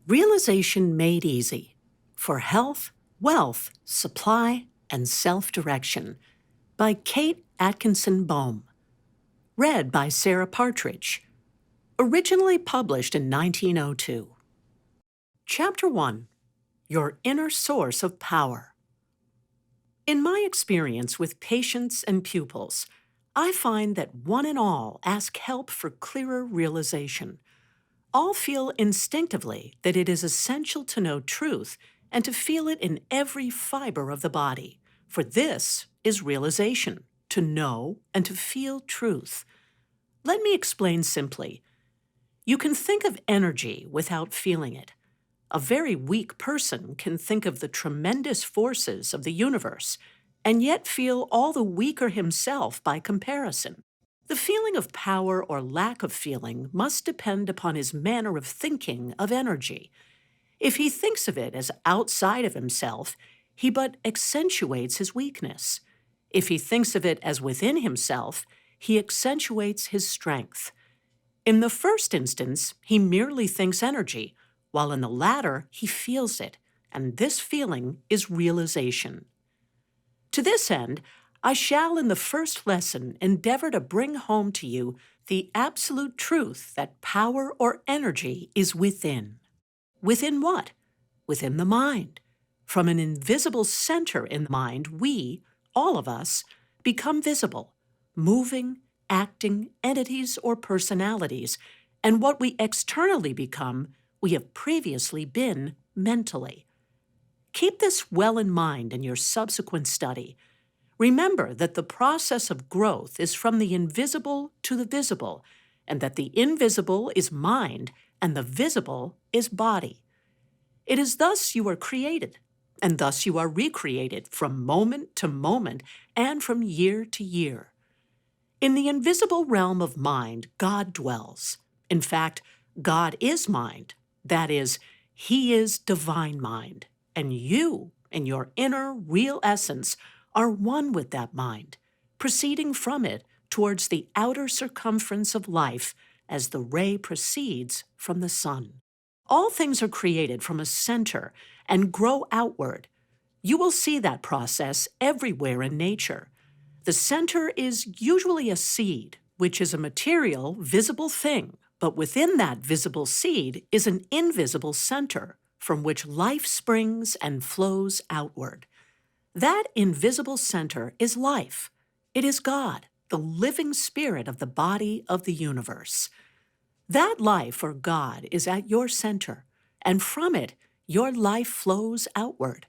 Realization Made Easy for Health, Wealth, Supply, and Self-Direction by Kate Atkinson Boehme. Read by Sarah Partridge. Originally published in 1902. Chapter 1. Your Inner Source of Power. In my experience with patients and pupils, I find that one and all ask help for clearer realization. All feel instinctively that it is essential to know truth and to feel it in every fiber of the body, for this is realization, to know and to feel truth. Let me explain simply. You can think of energy without feeling it. A very weak person can think of the tremendous forces of the universe and yet feel all the weaker himself by comparison. The feeling of power or lack of feeling must depend upon his manner of thinking of energy. If he thinks of it as outside of himself, he but accentuates his weakness. If he thinks of it as within himself, he accentuates his strength. In the first instance, he merely thinks energy, while in the latter, he feels it, and this feeling is realization. To this end, I shall in the first lesson endeavor to bring home to you the absolute truth that power or energy is within. Within what? Within the mind. From an invisible center in the mind, we, all of us, become visible, moving, acting entities or personalities, and what we externally become, we have previously been mentally. Keep this well in mind in your subsequent study. Remember that the process of growth is from the invisible to the visible, and that the invisible is mind and the visible is body. It is thus you are created, and thus you are recreated from moment to moment and from year to year. In the invisible realm of mind, God dwells. In fact, God is mind. That is, He is divine mind, and you, in your inner, real essence, are one with that mind, proceeding from it towards the outer circumference of life as the ray proceeds from the sun. All things are created from a center and grow outward. You will see that process everywhere in nature. The center is usually a seed, which is a material, visible thing, but within that visible seed is an invisible center from which life springs and flows outward. That invisible center is life. It is God, the living spirit of the body of the universe. That life or God is at your center, and from it, your life flows outward.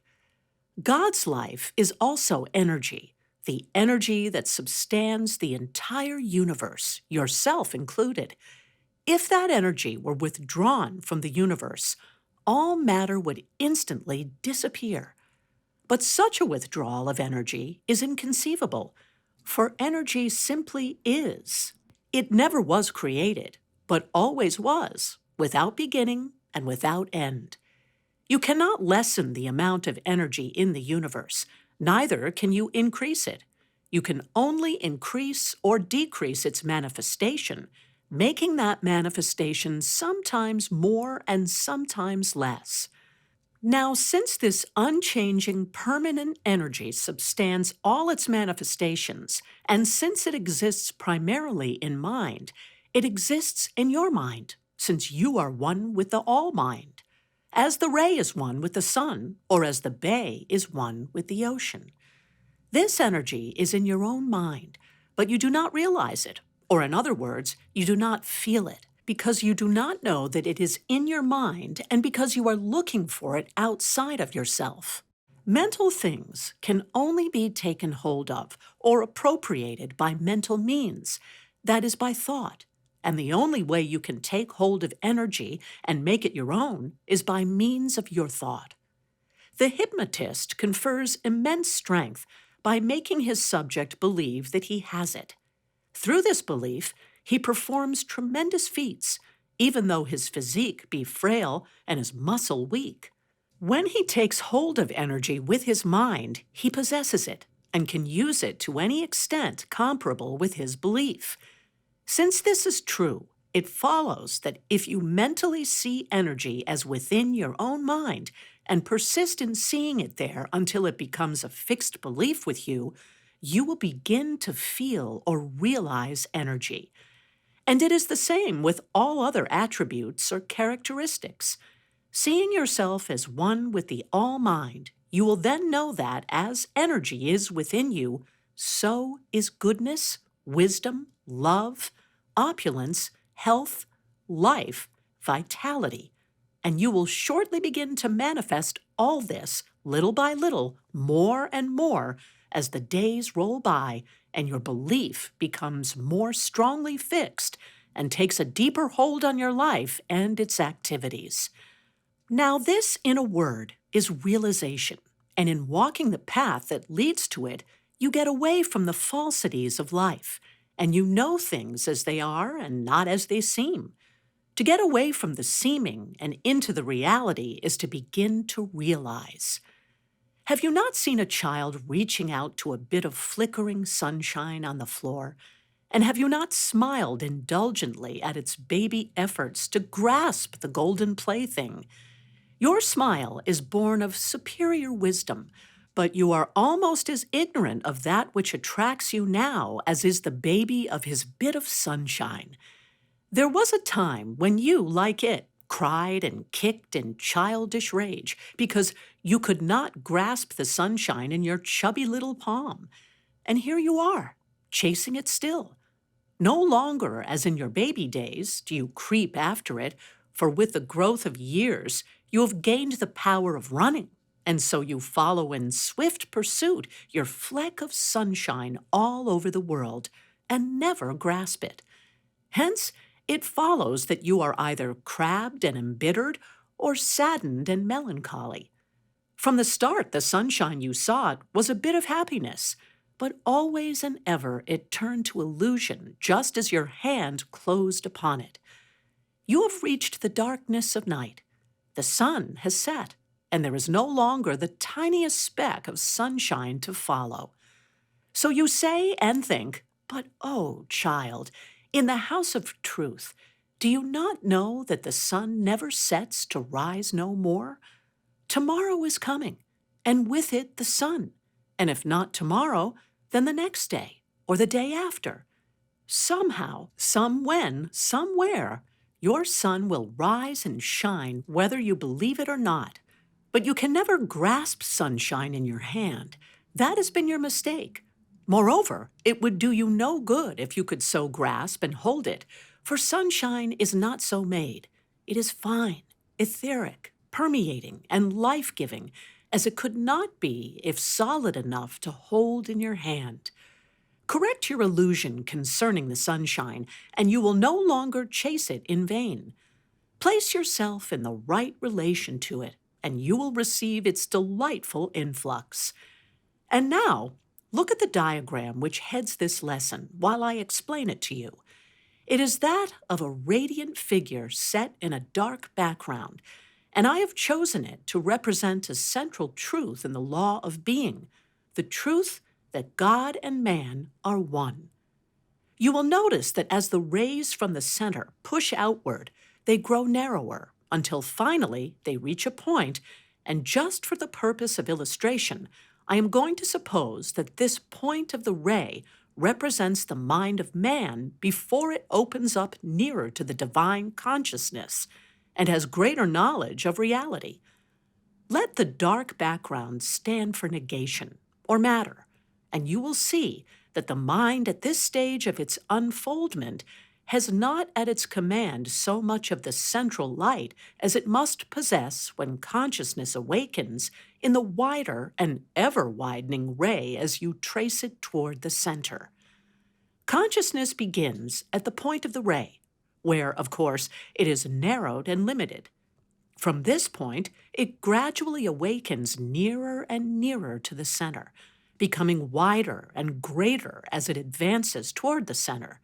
God's life is also energy, the energy that substands the entire universe, yourself included. If that energy were withdrawn from the universe, all matter would instantly disappear. But such a withdrawal of energy is inconceivable, for energy simply is. It never was created, but always was, without beginning and without end. You cannot lessen the amount of energy in the universe, neither can you increase it. You can only increase or decrease its manifestation, making that manifestation sometimes more and sometimes less. Now, since this unchanging, permanent energy substands all its manifestations, and since it exists primarily in mind, it exists in your mind, since you are one with the all-mind, as the ray is one with the sun, or as the bay is one with the ocean. This energy is in your own mind, but you do not realize it, or in other words, you do not feel it, because you do not know that it is in your mind and because you are looking for it outside of yourself. Mental things can only be taken hold of or appropriated by mental means, that is by thought, and the only way you can take hold of energy and make it your own is by means of your thought. The hypnotist confers immense strength by making his subject believe that he has it. Through this belief, he performs tremendous feats, even though his physique be frail and his muscle weak. When he takes hold of energy with his mind, he possesses it and can use it to any extent comparable with his belief. Since this is true, It follows that if you mentally see energy as within your own mind and persist in seeing it there until it becomes a fixed belief with you, you will begin to feel or realize energy. And it is the same with all other attributes or characteristics. Seeing yourself as one with the All Mind, you will then know that as energy is within you, so is goodness, wisdom, love, opulence, health, life, vitality. And you will shortly begin to manifest all this, little by little, more and more, as the days roll by and your belief becomes more strongly fixed and takes a deeper hold on your life and its activities. Now, this, in a word, is realization, and in walking the path that leads to it, you get away from the falsities of life, and you know things as they are and not as they seem. To get away from the seeming and into the reality is to begin to realize. Have you not seen a child reaching out to a bit of flickering sunshine on the floor? And have you not smiled indulgently at its baby efforts to grasp the golden plaything? Your smile is born of superior wisdom, but you are almost as ignorant of that which attracts you now as is the baby of his bit of sunshine. There was a time when you, like it, cried and kicked in childish rage because you could not grasp the sunshine in your chubby little palm. And here you are, chasing it still. No longer, as in your baby days, do you creep after it, for with the growth of years, you have gained the power of running, and so you follow in swift pursuit your fleck of sunshine all over the world, and never grasp it. Hence, it follows that you are either crabbed and embittered, or saddened and melancholy. From the start, the sunshine you sought was a bit of happiness, but always and ever it turned to illusion just as your hand closed upon it. You have reached the darkness of night. The sun has set, and there is no longer the tiniest speck of sunshine to follow. So you say and think, but oh, child, in the house of truth, do you not know that the sun never sets to rise no more? Tomorrow is coming, and with it the sun, and if not tomorrow, then the next day, or the day after. Somehow, somewhen, somewhere, your sun will rise and shine whether you believe it or not. But you can never grasp sunshine in your hand. That has been your mistake. Moreover, it would do you no good if you could so grasp and hold it, for sunshine is not so made. It is fine, etheric, permeating, and life-giving, as it could not be if solid enough to hold in your hand. Correct your illusion concerning the sunshine, and you will no longer chase it in vain. Place yourself in the right relation to it, and you will receive its delightful influx. And now, look at the diagram which heads this lesson while I explain it to you. It is that of a radiant figure set in a dark background, and I have chosen it to represent a central truth in the law of being, the truth that God and man are one. You will notice that as the rays from the center push outward, they grow narrower until finally they reach a point, and just for the purpose of illustration, I am going to suppose that this point of the ray represents the mind of man before it opens up nearer to the divine consciousness and has greater knowledge of reality. Let the dark background stand for negation or matter, and you will see that the mind at this stage of its unfoldment has not at its command so much of the central light as it must possess when consciousness awakens in the wider and ever-widening ray as you trace it toward the center. Consciousness begins at the point of the ray, where, of course, it is narrowed and limited. From this point, it gradually awakens nearer and nearer to the center, becoming wider and greater as it advances toward the center.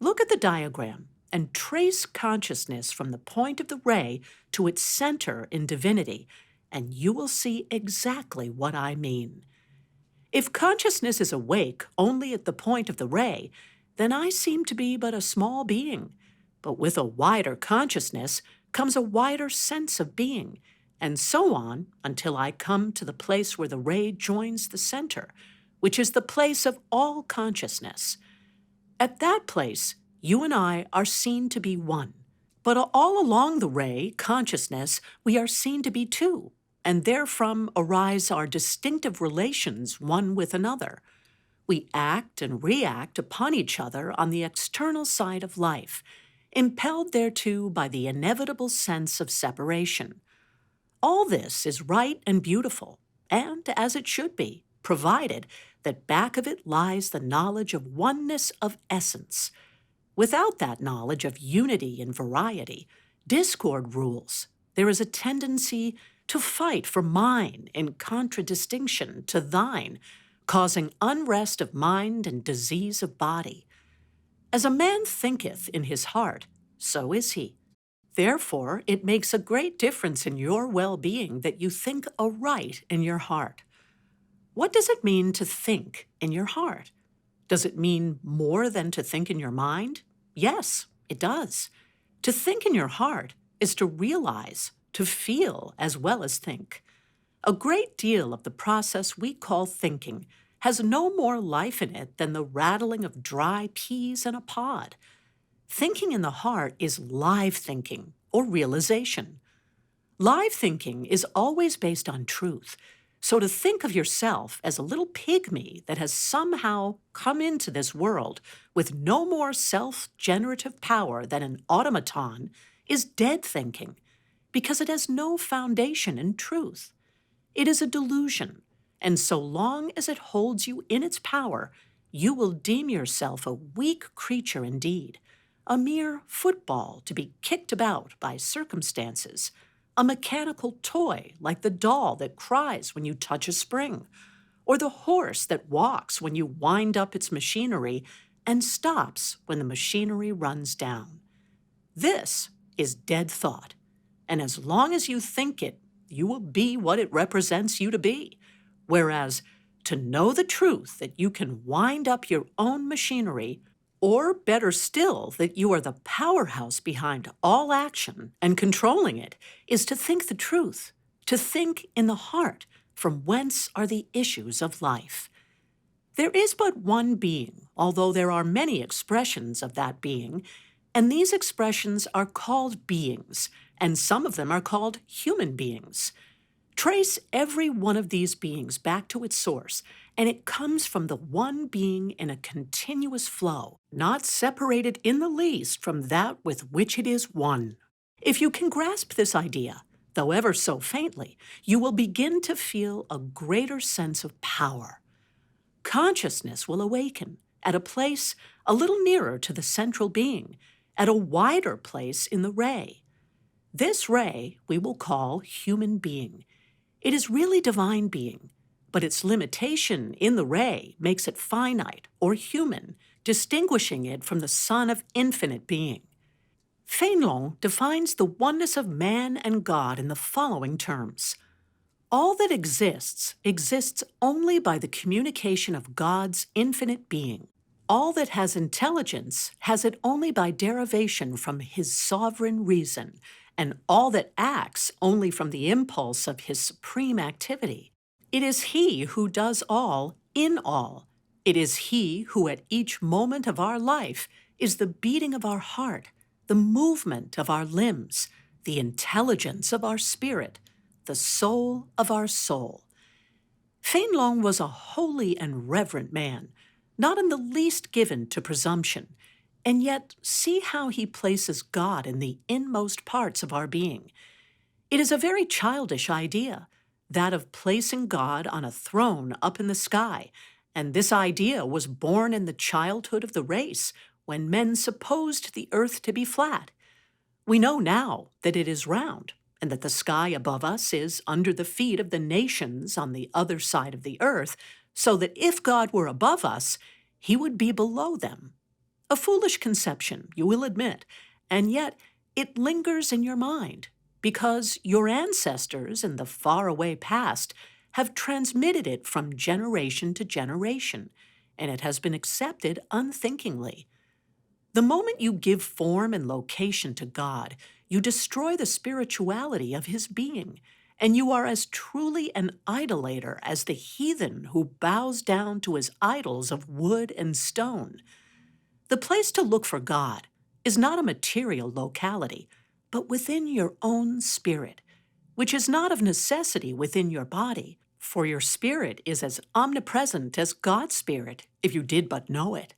Look at the diagram and trace consciousness from the point of the ray to its center in divinity, and you will see exactly what I mean. If consciousness is awake only at the point of the ray, then I seem to be but a small being. But with a wider consciousness comes a wider sense of being, and so on until I come to the place where the ray joins the center, which is the place of all consciousness. At that place, you and I are seen to be one. But all along the ray, consciousness, we are seen to be two, and therefrom arise our distinctive relations one with another. We act and react upon each other on the external side of life, impelled thereto by the inevitable sense of separation. All this is right and beautiful, and as it should be, provided that back of it lies the knowledge of oneness of essence. Without that knowledge of unity and variety, discord rules. There is a tendency to fight for mine in contradistinction to thine, causing unrest of mind and disease of body. As a man thinketh in his heart, so is he. Therefore, it makes a great difference in your well-being that you think aright in your heart. What does it mean to think in your heart? Does it mean more than to think in your mind? Yes, it does. To think in your heart is to realize, to feel as well as think. A great deal of the process we call thinking has no more life in it than the rattling of dry peas in a pod. Thinking in the heart is live thinking or realization. Live thinking is always based on truth. So to think of yourself as a little pygmy that has somehow come into this world with no more self-generative power than an automaton is dead thinking, because it has no foundation in truth. It is a delusion, and so long as it holds you in its power, you will deem yourself a weak creature indeed, a mere football to be kicked about by circumstances, a mechanical toy like the doll that cries when you touch a spring, or the horse that walks when you wind up its machinery and stops when the machinery runs down. This is dead thought, and as long as you think it, you will be what it represents you to be, whereas to know the truth that you can wind up your own machinery, or better still, that you are the powerhouse behind all action and controlling it, is to think the truth, to think in the heart from whence are the issues of life. There is but one being, although there are many expressions of that being, and these expressions are called beings, and some of them are called human beings. Trace every one of these beings back to its source, and it comes from the one being in a continuous flow, not separated in the least from that with which it is one. If you can grasp this idea, though ever so faintly, you will begin to feel a greater sense of power. Consciousness will awaken at a place a little nearer to the central being, at a wider place in the ray. This ray we will call human being. It is really divine being, but its limitation in the ray makes it finite or human, distinguishing it from the Son of infinite being. Fénelon defines the oneness of man and God in the following terms. All that exists only by the communication of God's infinite being. All that has intelligence has it only by derivation from his sovereign reason, and all that acts only from the impulse of his supreme activity. It is he who does all in all. It is he who at each moment of our life is the beating of our heart, the movement of our limbs, the intelligence of our spirit, the soul of our soul. Fénelon was a holy and reverent man, not in the least given to presumption, and yet see how he places God in the inmost parts of our being. It is a very childish idea, that of placing God on a throne up in the sky, and this idea was born in the childhood of the race, when men supposed the earth to be flat. We know now that it is round, and that the sky above us is under the feet of the nations on the other side of the earth, so that if God were above us, he would be below them. A foolish conception, you will admit, and yet it lingers in your mind, because your ancestors in the faraway past have transmitted it from generation to generation, and it has been accepted unthinkingly. The moment you give form and location to God, you destroy the spirituality of his being, and you are as truly an idolater as the heathen who bows down to his idols of wood and stone. The place to look for God is not a material locality, but within your own spirit, which is not of necessity within your body, for your spirit is as omnipresent as God's spirit, if you did but know it.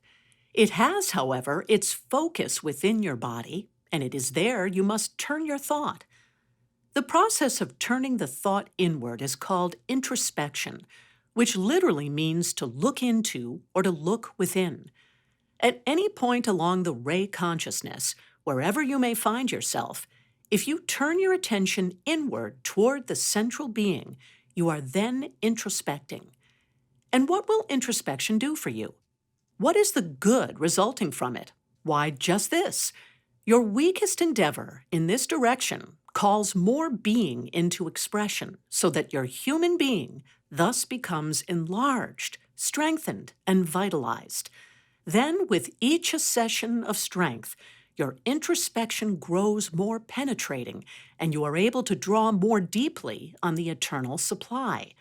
It has, however, its focus within your body, and it is there you must turn your thought. The process of turning the thought inward is called introspection, which literally means to look into or to look within. At any point along the ray consciousness, wherever you may find yourself, if you turn your attention inward toward the central being, you are then introspecting. And what will introspection do for you? What is the good resulting from it? Why, just this. Your weakest endeavor in this direction calls more being into expression so that your human being thus becomes enlarged, strengthened, and vitalized. Then, with each accession of strength, your introspection grows more penetrating, and you are able to draw more deeply on the eternal supply.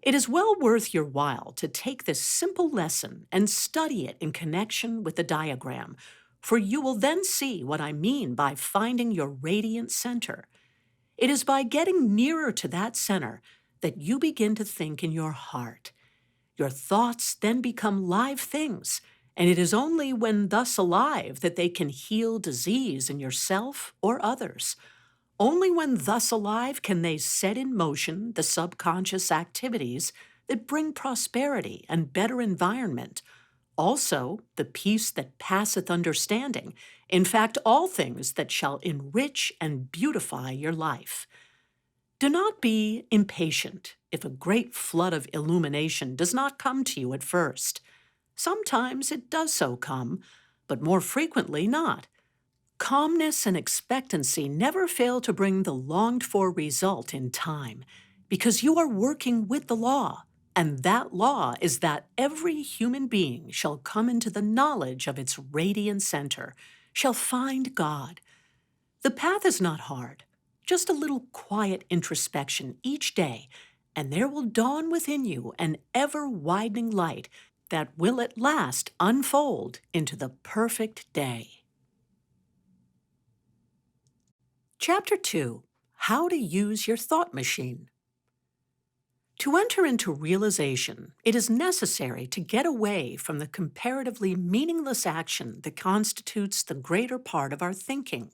It is well worth your while to take this simple lesson and study it in connection with the diagram, for you will then see what I mean by finding your radiant center. It is by getting nearer to that center that you begin to think in your heart. Your thoughts then become live things, and it is only when thus alive that they can heal disease in yourself or others. Only when thus alive can they set in motion the subconscious activities that bring prosperity and better environment. Also, the peace that passeth understanding, in fact, all things that shall enrich and beautify your life. Do not be impatient if a great flood of illumination does not come to you at first. Sometimes it does so come, but more frequently not. Calmness and expectancy never fail to bring the longed-for result in time, because you are working with the law, and that law is that every human being shall come into the knowledge of its radiant center, shall find God. The path is not hard, just a little quiet introspection each day, and there will dawn within you an ever-widening light that will at last unfold into the perfect day. Chapter 2. How to Use Your Thought Machine. To enter into realization, it is necessary to get away from the comparatively meaningless action that constitutes the greater part of our thinking.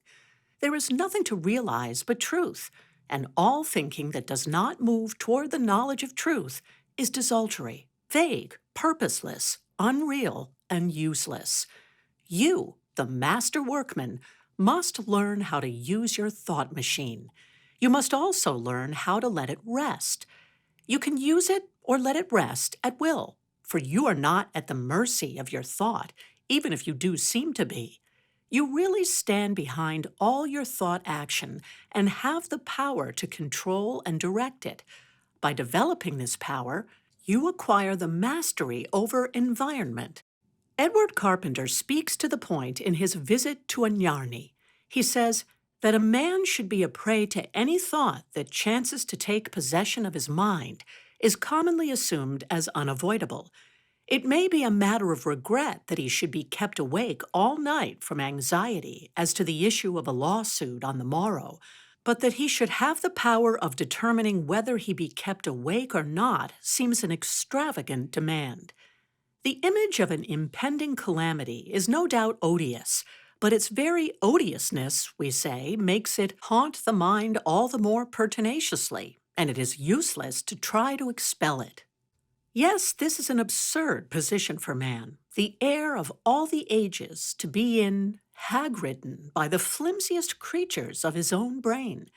There is nothing to realize but truth, and all thinking that does not move toward the knowledge of truth is desultory, vague, purposeless, unreal, and useless. You, the master workman, must learn how to use your thought machine. You must also learn how to let it rest. You can use it or let it rest at will, for you are not at the mercy of your thought, even if you do seem to be. You really stand behind all your thought action and have the power to control and direct it. By developing this power, you acquire the mastery over environment. Edward Carpenter speaks to the point in his Visit to Anyarny. He says that a man should be a prey to any thought that chances to take possession of his mind is commonly assumed as unavoidable. It may be a matter of regret that he should be kept awake all night from anxiety as to the issue of a lawsuit on the morrow, but that he should have the power of determining whether he be kept awake or not seems an extravagant demand. The image of an impending calamity is no doubt odious, but its very odiousness, we say, makes it haunt the mind all the more pertinaciously, and it is useless to try to expel it. Yes, this is an absurd position for man, the heir of all the ages to be in, hag-ridden by the flimsiest creatures of his own brain.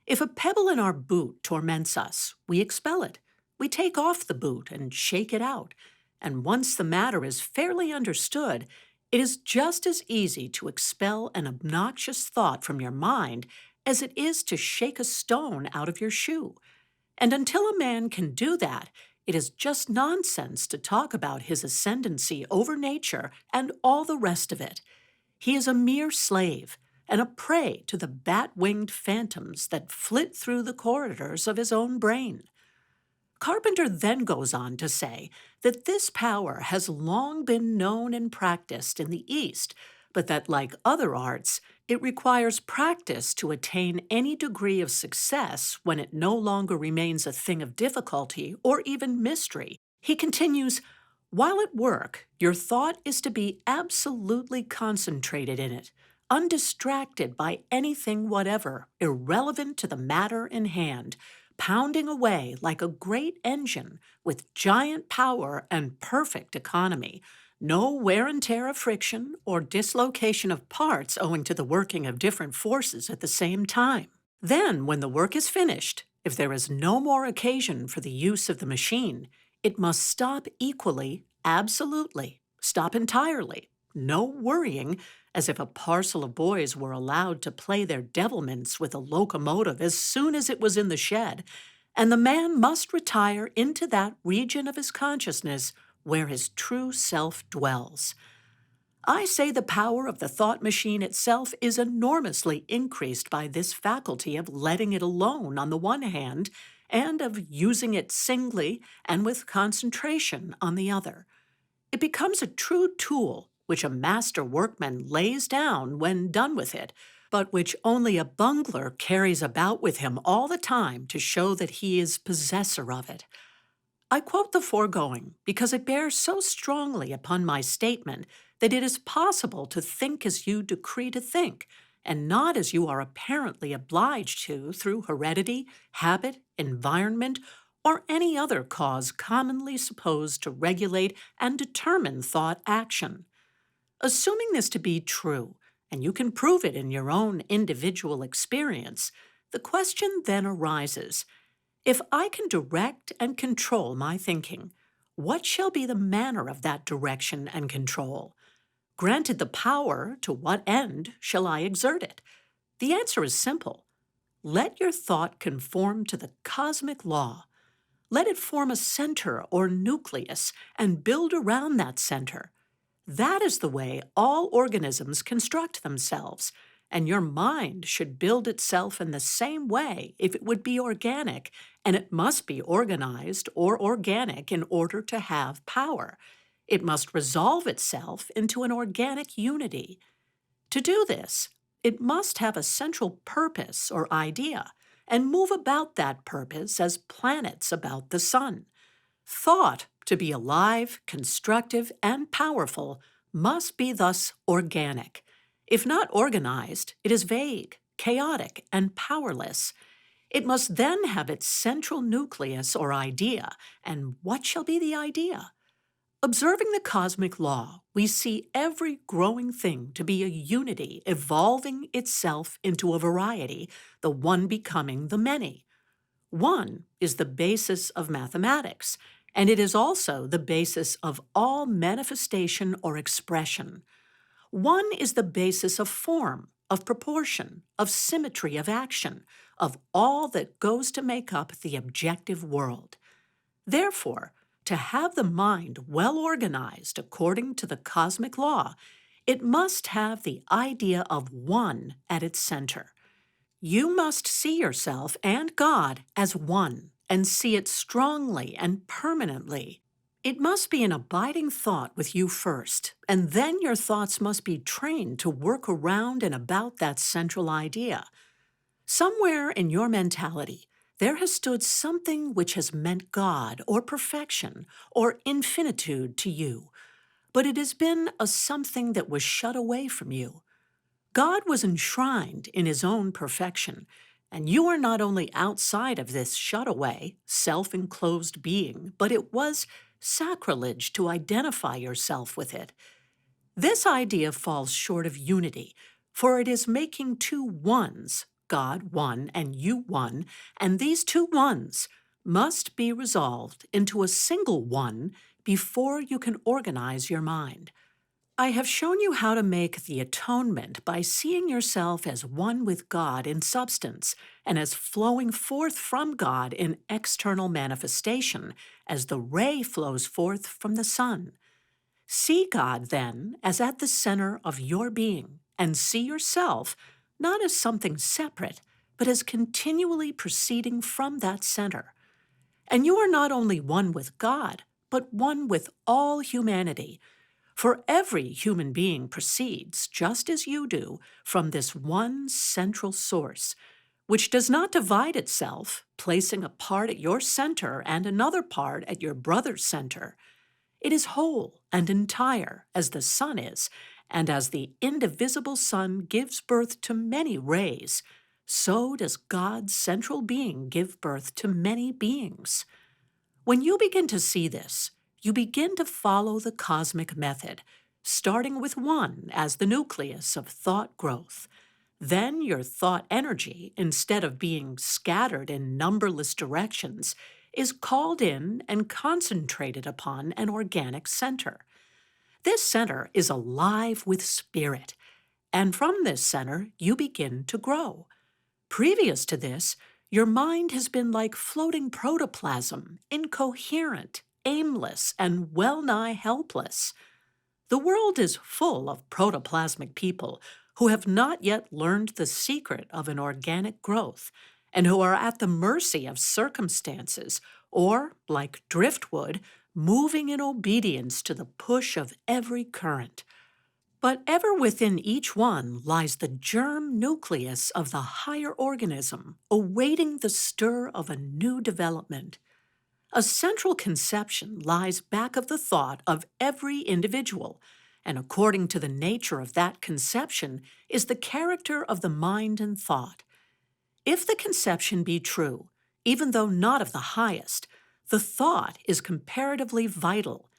If a pebble in our boot torments us, we expel it. We take off the boot and shake it out. And once the matter is fairly understood, it is just as easy to expel an obnoxious thought from your mind as it is to shake a stone out of your shoe. And until a man can do that, it is just nonsense to talk about his ascendancy over nature and all the rest of it. He is a mere slave and a prey to the bat-winged phantoms that flit through the corridors of his own brain. Carpenter then goes on to say that this power has long been known and practiced in the East, but that, like other arts, it requires practice to attain any degree of success when it no longer remains a thing of difficulty or even mystery. He continues, while at work, your thought is to be absolutely concentrated in it, undistracted by anything whatever, irrelevant to the matter in hand, pounding away like a great engine with giant power and perfect economy. No wear and tear of friction or dislocation of parts owing to the working of different forces at the same time. Then, when the work is finished, if there is no more occasion for the use of the machine, it must stop equally, absolutely, stop entirely. No worrying, as if a parcel of boys were allowed to play their devilments with a locomotive as soon as it was in the shed, and the man must retire into that region of his consciousness where his true self dwells. I say the power of the thought machine itself is enormously increased by this faculty of letting it alone on the one hand, and of using it singly and with concentration on the other. It becomes a true tool which a master workman lays down when done with it, but which only a bungler carries about with him all the time to show that he is possessor of it. I quote the foregoing because it bears so strongly upon my statement that it is possible to think as you decree to think, and not as you are apparently obliged to through heredity, habit, environment, or any other cause commonly supposed to regulate and determine thought action. Assuming this to be true, and you can prove it in your own individual experience, the question then arises, if I can direct and control my thinking, what shall be the manner of that direction and control? Granted the power, to what end shall I exert it? The answer is simple. Let your thought conform to the cosmic law. Let it form a center or nucleus and build around that center. That is the way all organisms construct themselves, and your mind should build itself in the same way if it would be organic, and it must be organized or organic in order to have power. It must resolve itself into an organic unity. To do this, it must have a central purpose or idea, and move about that purpose as planets about the sun. Thought, to be alive, constructive, and powerful, must be thus organic. If not organized, it is vague, chaotic, and powerless. It must then have its central nucleus or idea, and what shall be the idea? Observing the cosmic law, we see every growing thing to be a unity evolving itself into a variety, the one becoming the many. One is the basis of mathematics, and it is also the basis of all manifestation or expression. One is the basis of form, of proportion, of symmetry of action, of all that goes to make up the objective world. Therefore, to have the mind well organized according to the cosmic law, it must have the idea of one at its center. You must see yourself and God as one, and see it strongly and permanently. It must be an abiding thought with you first, and then your thoughts must be trained to work around and about that central idea. Somewhere in your mentality, there has stood something which has meant God or perfection or infinitude to you, but it has been a something that was shut away from you. God was enshrined in his own perfection, and you are not only outside of this shut-away, self-enclosed being, but it was sacrilege to identify yourself with it. This idea falls short of unity, for it is making two ones, God one and you one, and these two ones must be resolved into a single one before you can organize your mind. I have shown you how to make the atonement by seeing yourself as one with God in substance and as flowing forth from God in external manifestation as the ray flows forth from the sun. See God, then, as at the center of your being, and see yourself not as something separate, but as continually proceeding from that center. And you are not only one with God, but one with all humanity. For every human being proceeds, just as you do, from this one central source, which does not divide itself, placing a part at your center and another part at your brother's center. It is whole and entire, as the sun is, and as the indivisible sun gives birth to many rays, so does God's central being give birth to many beings. When you begin to see this, you begin to follow the cosmic method, starting with one as the nucleus of thought growth. Then your thought energy, instead of being scattered in numberless directions, is called in and concentrated upon an organic center. This center is alive with spirit, and from this center you begin to grow. Previous to this, your mind has been like floating protoplasm, incoherent, aimless, and well nigh helpless. The world is full of protoplasmic people who have not yet learned the secret of an organic growth and who are at the mercy of circumstances or, like driftwood, moving in obedience to the push of every current. But ever within each one lies the germ nucleus of the higher organism, awaiting the stir of a new development. A central conception lies back of the thought of every individual, and according to the nature of that conception is the character of the mind and thought. If the conception be true, even though not of the highest, the thought is comparatively vital.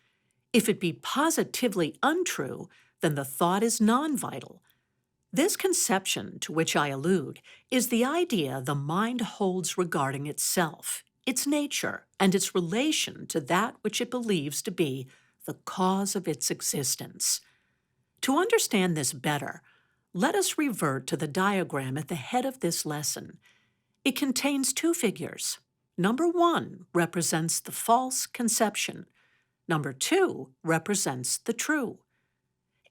If it be positively untrue, then the thought is non-vital. This conception to which I allude is the idea the mind holds regarding itself, its nature, and its relation to that which it believes to be the cause of its existence. To understand this better, let us revert to the diagram at the head of this lesson. It contains two figures. Number 1 represents the false conception. Number 2 represents the true.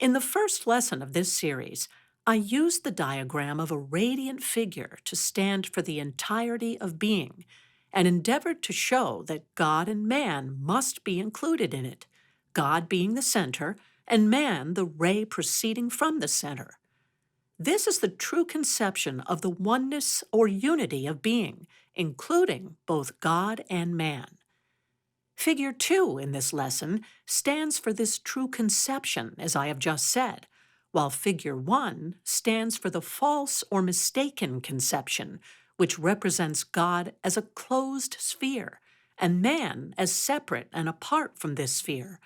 In the first lesson of this series, I used the diagram of a radiant figure to stand for the entirety of being, and endeavored to show that God and man must be included in it, God being the center, and man the ray proceeding from the center. This is the true conception of the oneness or unity of being, including both God and man. Figure 2 in this lesson stands for this true conception, as I have just said, while Figure 1 stands for the false or mistaken conception, which represents God as a closed sphere, and man as separate and apart from this sphere.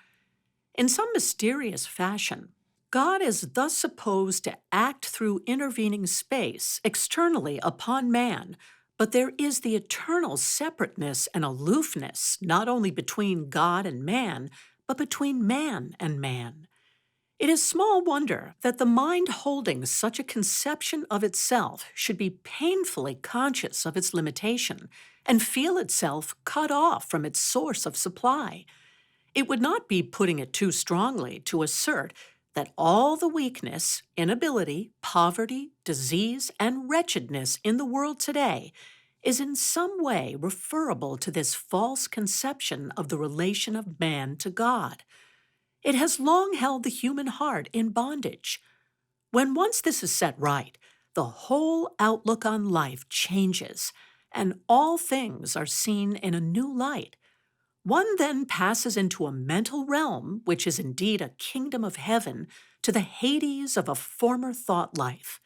In some mysterious fashion, God is thus supposed to act through intervening space externally upon man, but there is the eternal separateness and aloofness not only between God and man, but between man and man. It is small wonder that the mind holding such a conception of itself should be painfully conscious of its limitation and feel itself cut off from its source of supply. It would not be putting it too strongly to assert that all the weakness, inability, poverty, disease, and wretchedness in the world today is in some way referable to this false conception of the relation of man to God. It has long held the human heart in bondage. When once this is set right, the whole outlook on life changes, and all things are seen in a new light. One then passes into a mental realm, which is indeed a kingdom of heaven, to the Hades of a former thought life.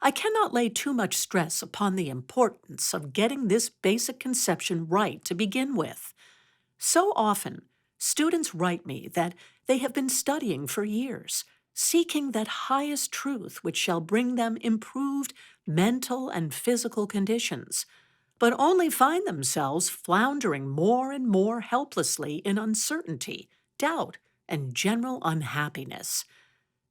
I cannot lay too much stress upon the importance of getting this basic conception right to begin with. So often, students write me that they have been studying for years, seeking that highest truth which shall bring them improved mental and physical conditions, but only find themselves floundering more and more helplessly in uncertainty, doubt, and general unhappiness.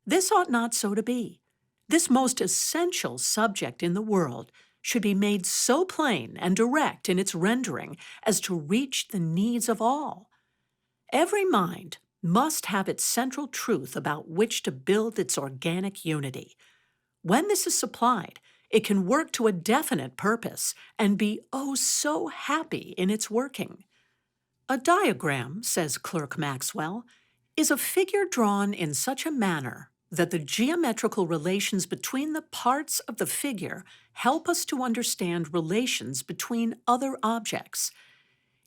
This ought not so to be. This most essential subject in the world should be made so plain and direct in its rendering as to reach the needs of all. Every mind, must have its central truth about which to build its organic unity. When this is supplied, it can work to a definite purpose and be oh so happy in its working. A diagram, says Clerk Maxwell, is a figure drawn in such a manner that the geometrical relations between the parts of the figure help us to understand relations between other objects.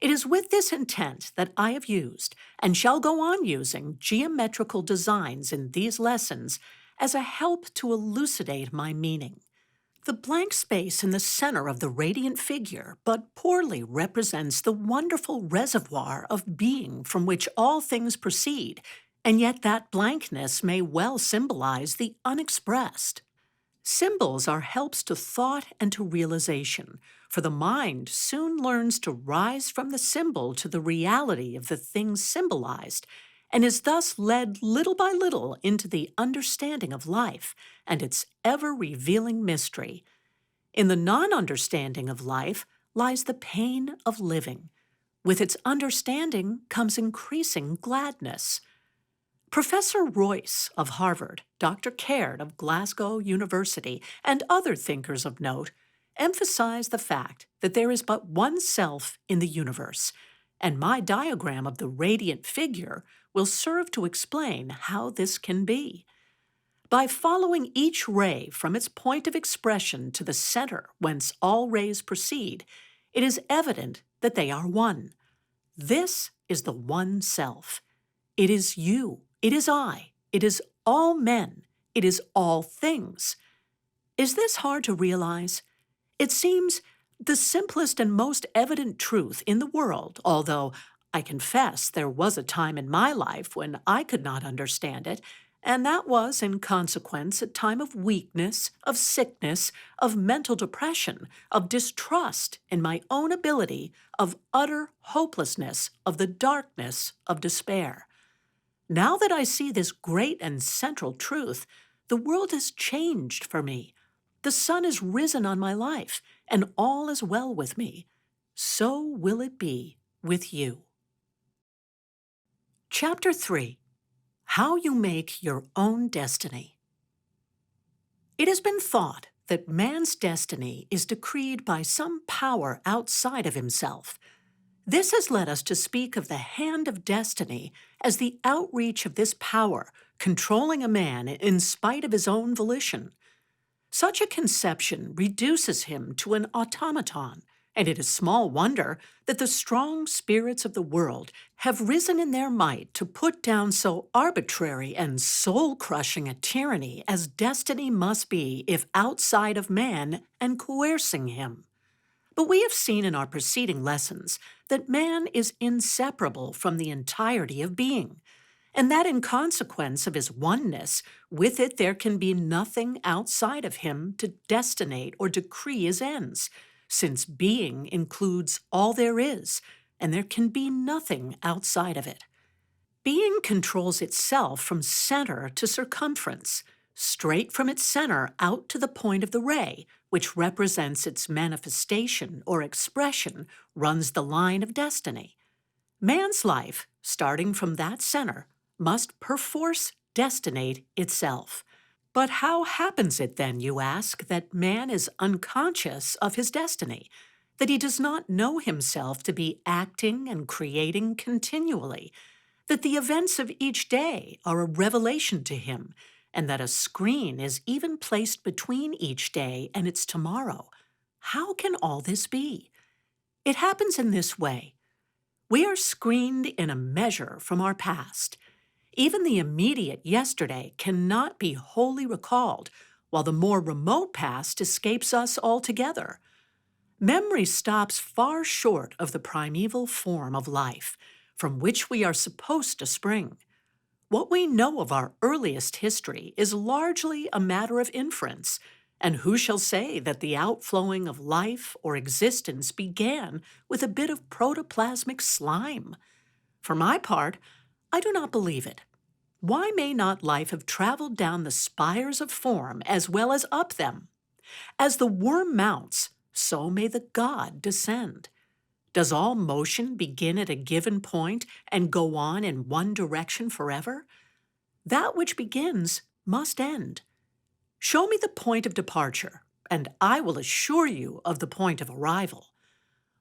It is with this intent that I have used, and shall go on using, geometrical designs in these lessons as a help to elucidate my meaning. The blank space in the center of the radiant figure but poorly represents the wonderful reservoir of being from which all things proceed, and yet that blankness may well symbolize the unexpressed. Symbols are helps to thought and to realization, for the mind soon learns to rise from the symbol to the reality of the things symbolized, and is thus led little by little into the understanding of life and its ever-revealing mystery. In the non-understanding of life lies the pain of living. With its understanding comes increasing gladness. Professor Royce of Harvard, Dr. Caird of Glasgow University, and other thinkers of note emphasize the fact that there is but one self in the universe, and my diagram of the radiant figure will serve to explain how this can be. By following each ray from its point of expression to the center whence all rays proceed, it is evident that they are one. This is the one self. It is you. It is I. It is all men. It is all things. Is this hard to realize? It seems the simplest and most evident truth in the world, although I confess there was a time in my life when I could not understand it, and that was, in consequence, a time of weakness, of sickness, of mental depression, of distrust in my own ability, of utter hopelessness, of the darkness of despair. Now that I see this great and central truth, the world has changed for me. The sun has risen on my life, and all is well with me. So will it be with you. Chapter 3. How You Make Your Own Destiny. It has been thought that man's destiny is decreed by some power outside of himself. This has led us to speak of the hand of destiny as the outreach of this power, controlling a man in spite of his own volition. Such a conception reduces him to an automaton, and it is small wonder that the strong spirits of the world have risen in their might to put down so arbitrary and soul-crushing a tyranny as destiny must be if outside of man and coercing him. But we have seen in our preceding lessons that man is inseparable from the entirety of being, and that in consequence of his oneness, with it there can be nothing outside of him to destinate or decree his ends, since being includes all there is, and there can be nothing outside of it. Being controls itself from center to circumference, straight from its center out to the point of the ray, which represents its manifestation or expression, runs the line of destiny. Man's life, starting from that center, must perforce destinate itself. But how happens it then, you ask, that man is unconscious of his destiny, that he does not know himself to be acting and creating continually, that the events of each day are a revelation to him, and that a screen is even placed between each day and its tomorrow? How can all this be? It happens in this way. We are screened in a measure from our past. Even the immediate yesterday cannot be wholly recalled, while the more remote past escapes us altogether. Memory stops far short of the primeval form of life, from which we are supposed to spring. What we know of our earliest history is largely a matter of inference, and who shall say that the outflowing of life or existence began with a bit of protoplasmic slime? For my part, I do not believe it. Why may not life have traveled down the spires of form as well as up them? As the worm mounts, so may the god descend. Does all motion begin at a given point and go on in one direction forever? That which begins must end. Show me the point of departure, and I will assure you of the point of arrival.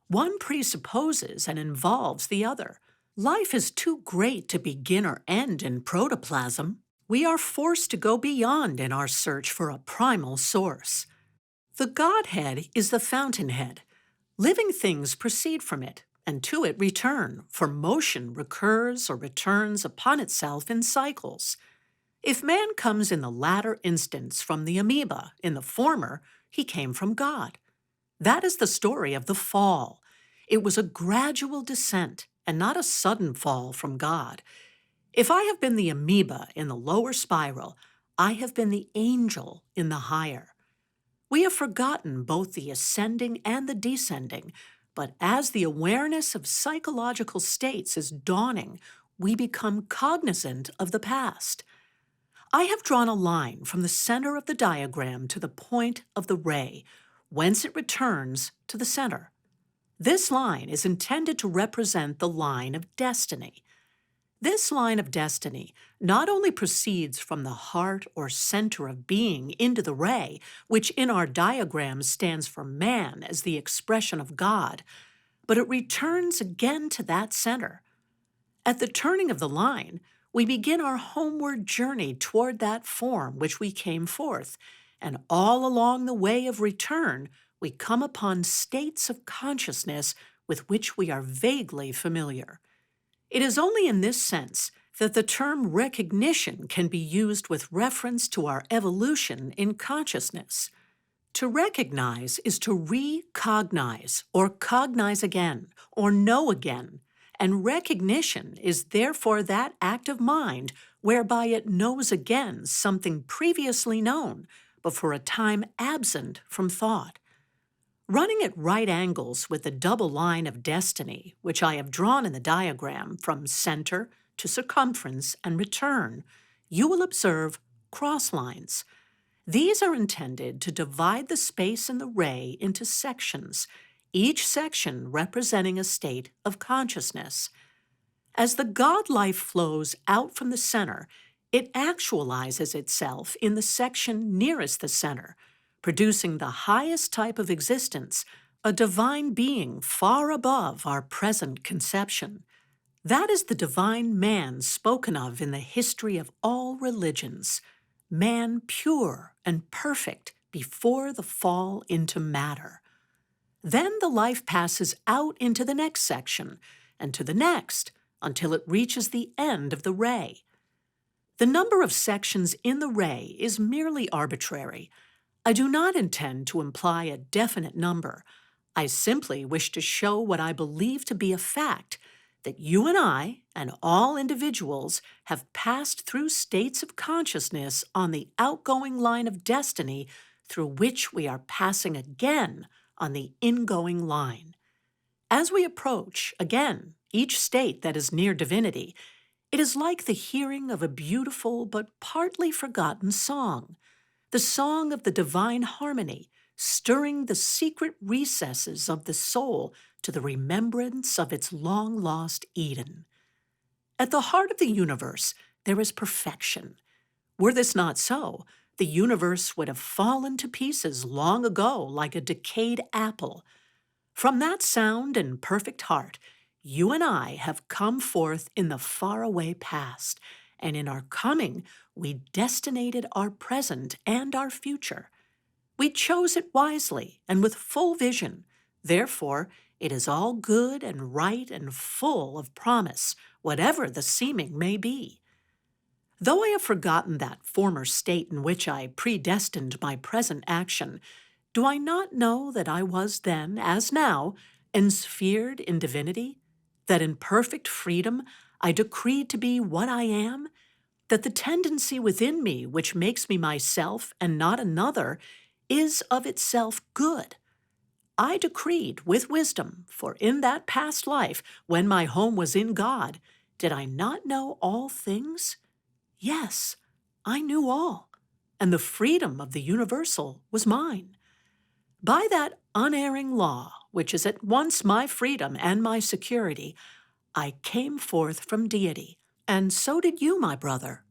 One presupposes and involves the other. Life is too great to begin or end in protoplasm. We are forced to go beyond in our search for a primal source. The Godhead is the fountainhead. Living things proceed from it, and to it return, for motion recurs or returns upon itself in cycles. If man comes in the latter instance from the amoeba, in the former, he came from God. That is the story of the fall. It was a gradual descent, and not a sudden fall from God. If I have been the amoeba in the lower spiral, I have been the angel in the higher. We have forgotten both the ascending and the descending, but as the awareness of psychological states is dawning, we become cognizant of the past. I have drawn a line from the center of the diagram to the point of the ray, whence it returns to the center. This line is intended to represent the line of destiny. This line of destiny not only proceeds from the heart or center of being into the ray, which in our diagram stands for man as the expression of God, but it returns again to that center. At the turning of the line, we begin our homeward journey toward that form which we came forth, and all along the way of return, we come upon states of consciousness with which we are vaguely familiar. It is only in this sense that the term recognition can be used with reference to our evolution in consciousness. To recognize is to recognize, or cognize again, or know again, and recognition is therefore that act of mind whereby it knows again something previously known, but for a time absent from thought. Running at right angles with the double line of destiny, which I have drawn in the diagram from center to circumference and return, you will observe cross lines. These are intended to divide the space in the ray into sections, each section representing a state of consciousness. As the God life flows out from the center, it actualizes itself in the section nearest the center, producing the highest type of existence, a divine being far above our present conception. That is the divine man spoken of in the history of all religions, man pure and perfect before the fall into matter. Then the life passes out into the next section, and to the next, until it reaches the end of the ray. The number of sections in the ray is merely arbitrary. I do not intend to imply a definite number. I simply wish to show what I believe to be a fact, that you and I, and all individuals, have passed through states of consciousness on the outgoing line of destiny through which we are passing again on the ingoing line. As we approach, again, each state that is near divinity, it is like the hearing of a beautiful but partly forgotten song, the song of the divine harmony, stirring the secret recesses of the soul to the remembrance of its long-lost Eden. At the heart of the universe, there is perfection. Were this not so, the universe would have fallen to pieces long ago like a decayed apple. From that sound and perfect heart, you and I have come forth in the faraway past, and in our coming, we destinated our present and our future. We chose it wisely and with full vision. Therefore, it is all good and right and full of promise, whatever the seeming may be. Though I have forgotten that former state in which I predestined my present action, do I not know that I was then, as now, ensphered in divinity? That in perfect freedom I decreed to be what I am? That the tendency within me which makes me myself and not another is of itself good? I decreed with wisdom, for in that past life, when my home was in God, did I not know all things? Yes, I knew all, and the freedom of the universal was mine. By that unerring law, which is at once my freedom and my security, I came forth from deity, and so did you, my brother.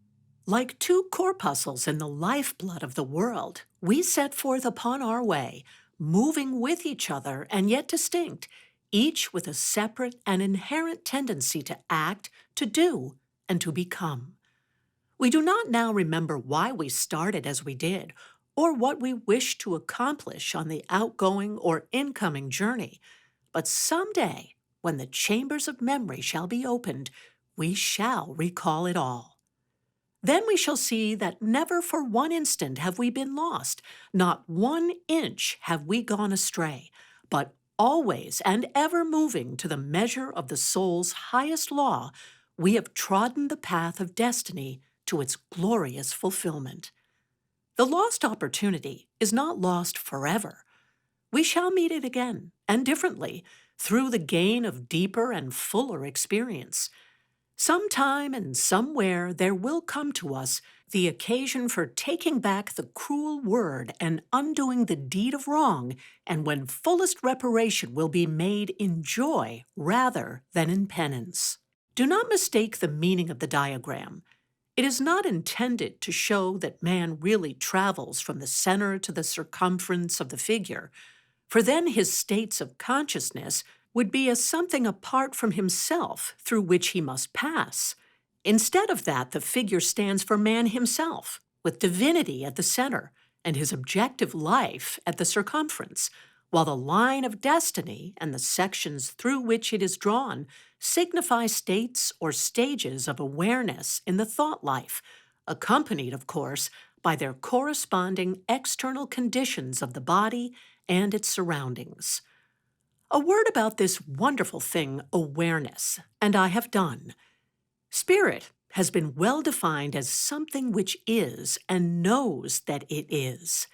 Like two corpuscles in the lifeblood of the world, we set forth upon our way, moving with each other and yet distinct, each with a separate and inherent tendency to act, to do, and to become. We do not now remember why we started as we did, or what we wish to accomplish on the outgoing or incoming journey, but someday, when the chambers of memory shall be opened, we shall recall it all. Then we shall see that never for one instant have we been lost, not 1 inch have we gone astray, but always and ever moving to the measure of the soul's highest law, we have trodden the path of destiny to its glorious fulfillment. The lost opportunity is not lost forever. We shall meet it again, and differently, through the gain of deeper and fuller experience. Sometime and somewhere there will come to us the occasion for taking back the cruel word and undoing the deed of wrong, and when fullest reparation will be made in joy rather than in penance. Do not mistake the meaning of the diagram. It is not intended to show that man really travels from the center to the circumference of the figure, for then his states of consciousness would be as something apart from himself through which he must pass. Instead of that, the figure stands for man himself, with divinity at the center and his objective life at the circumference, while the line of destiny and the sections through which it is drawn signify states or stages of awareness in the thought life, accompanied, of course, by their corresponding external conditions of the body and its surroundings. A word about this wonderful thing, awareness, and I have done. Spirit has been well defined as something which is and knows that it is.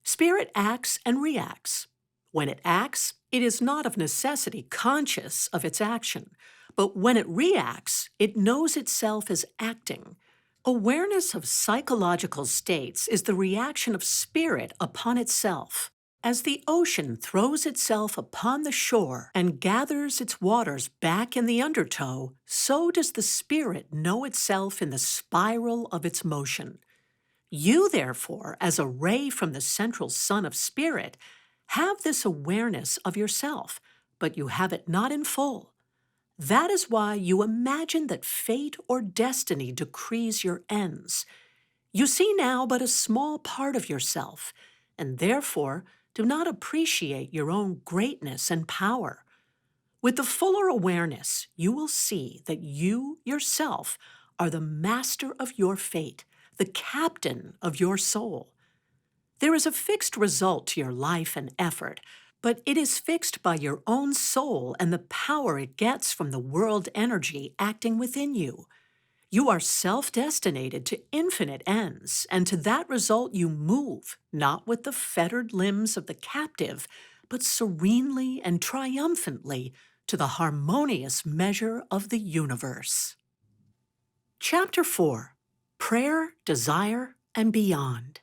Spirit acts and reacts. When it acts, it is not of necessity conscious of its action, but when it reacts, it knows itself as acting. Awareness of psychological states is the reaction of spirit upon itself. As the ocean throws itself upon the shore and gathers its waters back in the undertow, so does the spirit know itself in the spiral of its motion. You, therefore, as a ray from the central sun of spirit, have this awareness of yourself, but you have it not in full. That is why you imagine that fate or destiny decrees your ends. You see now but a small part of yourself, and therefore do not appreciate your own greatness and power. With the fuller awareness, you will see that you yourself are the master of your fate, the captain of your soul. There is a fixed result to your life and effort, but it is fixed by your own soul and the power it gets from the world energy acting within you. You are self-destinated to infinite ends, and to that result you move, not with the fettered limbs of the captive, but serenely and triumphantly to the harmonious measure of the universe. Chapter 4. Prayer, Desire, and Beyond.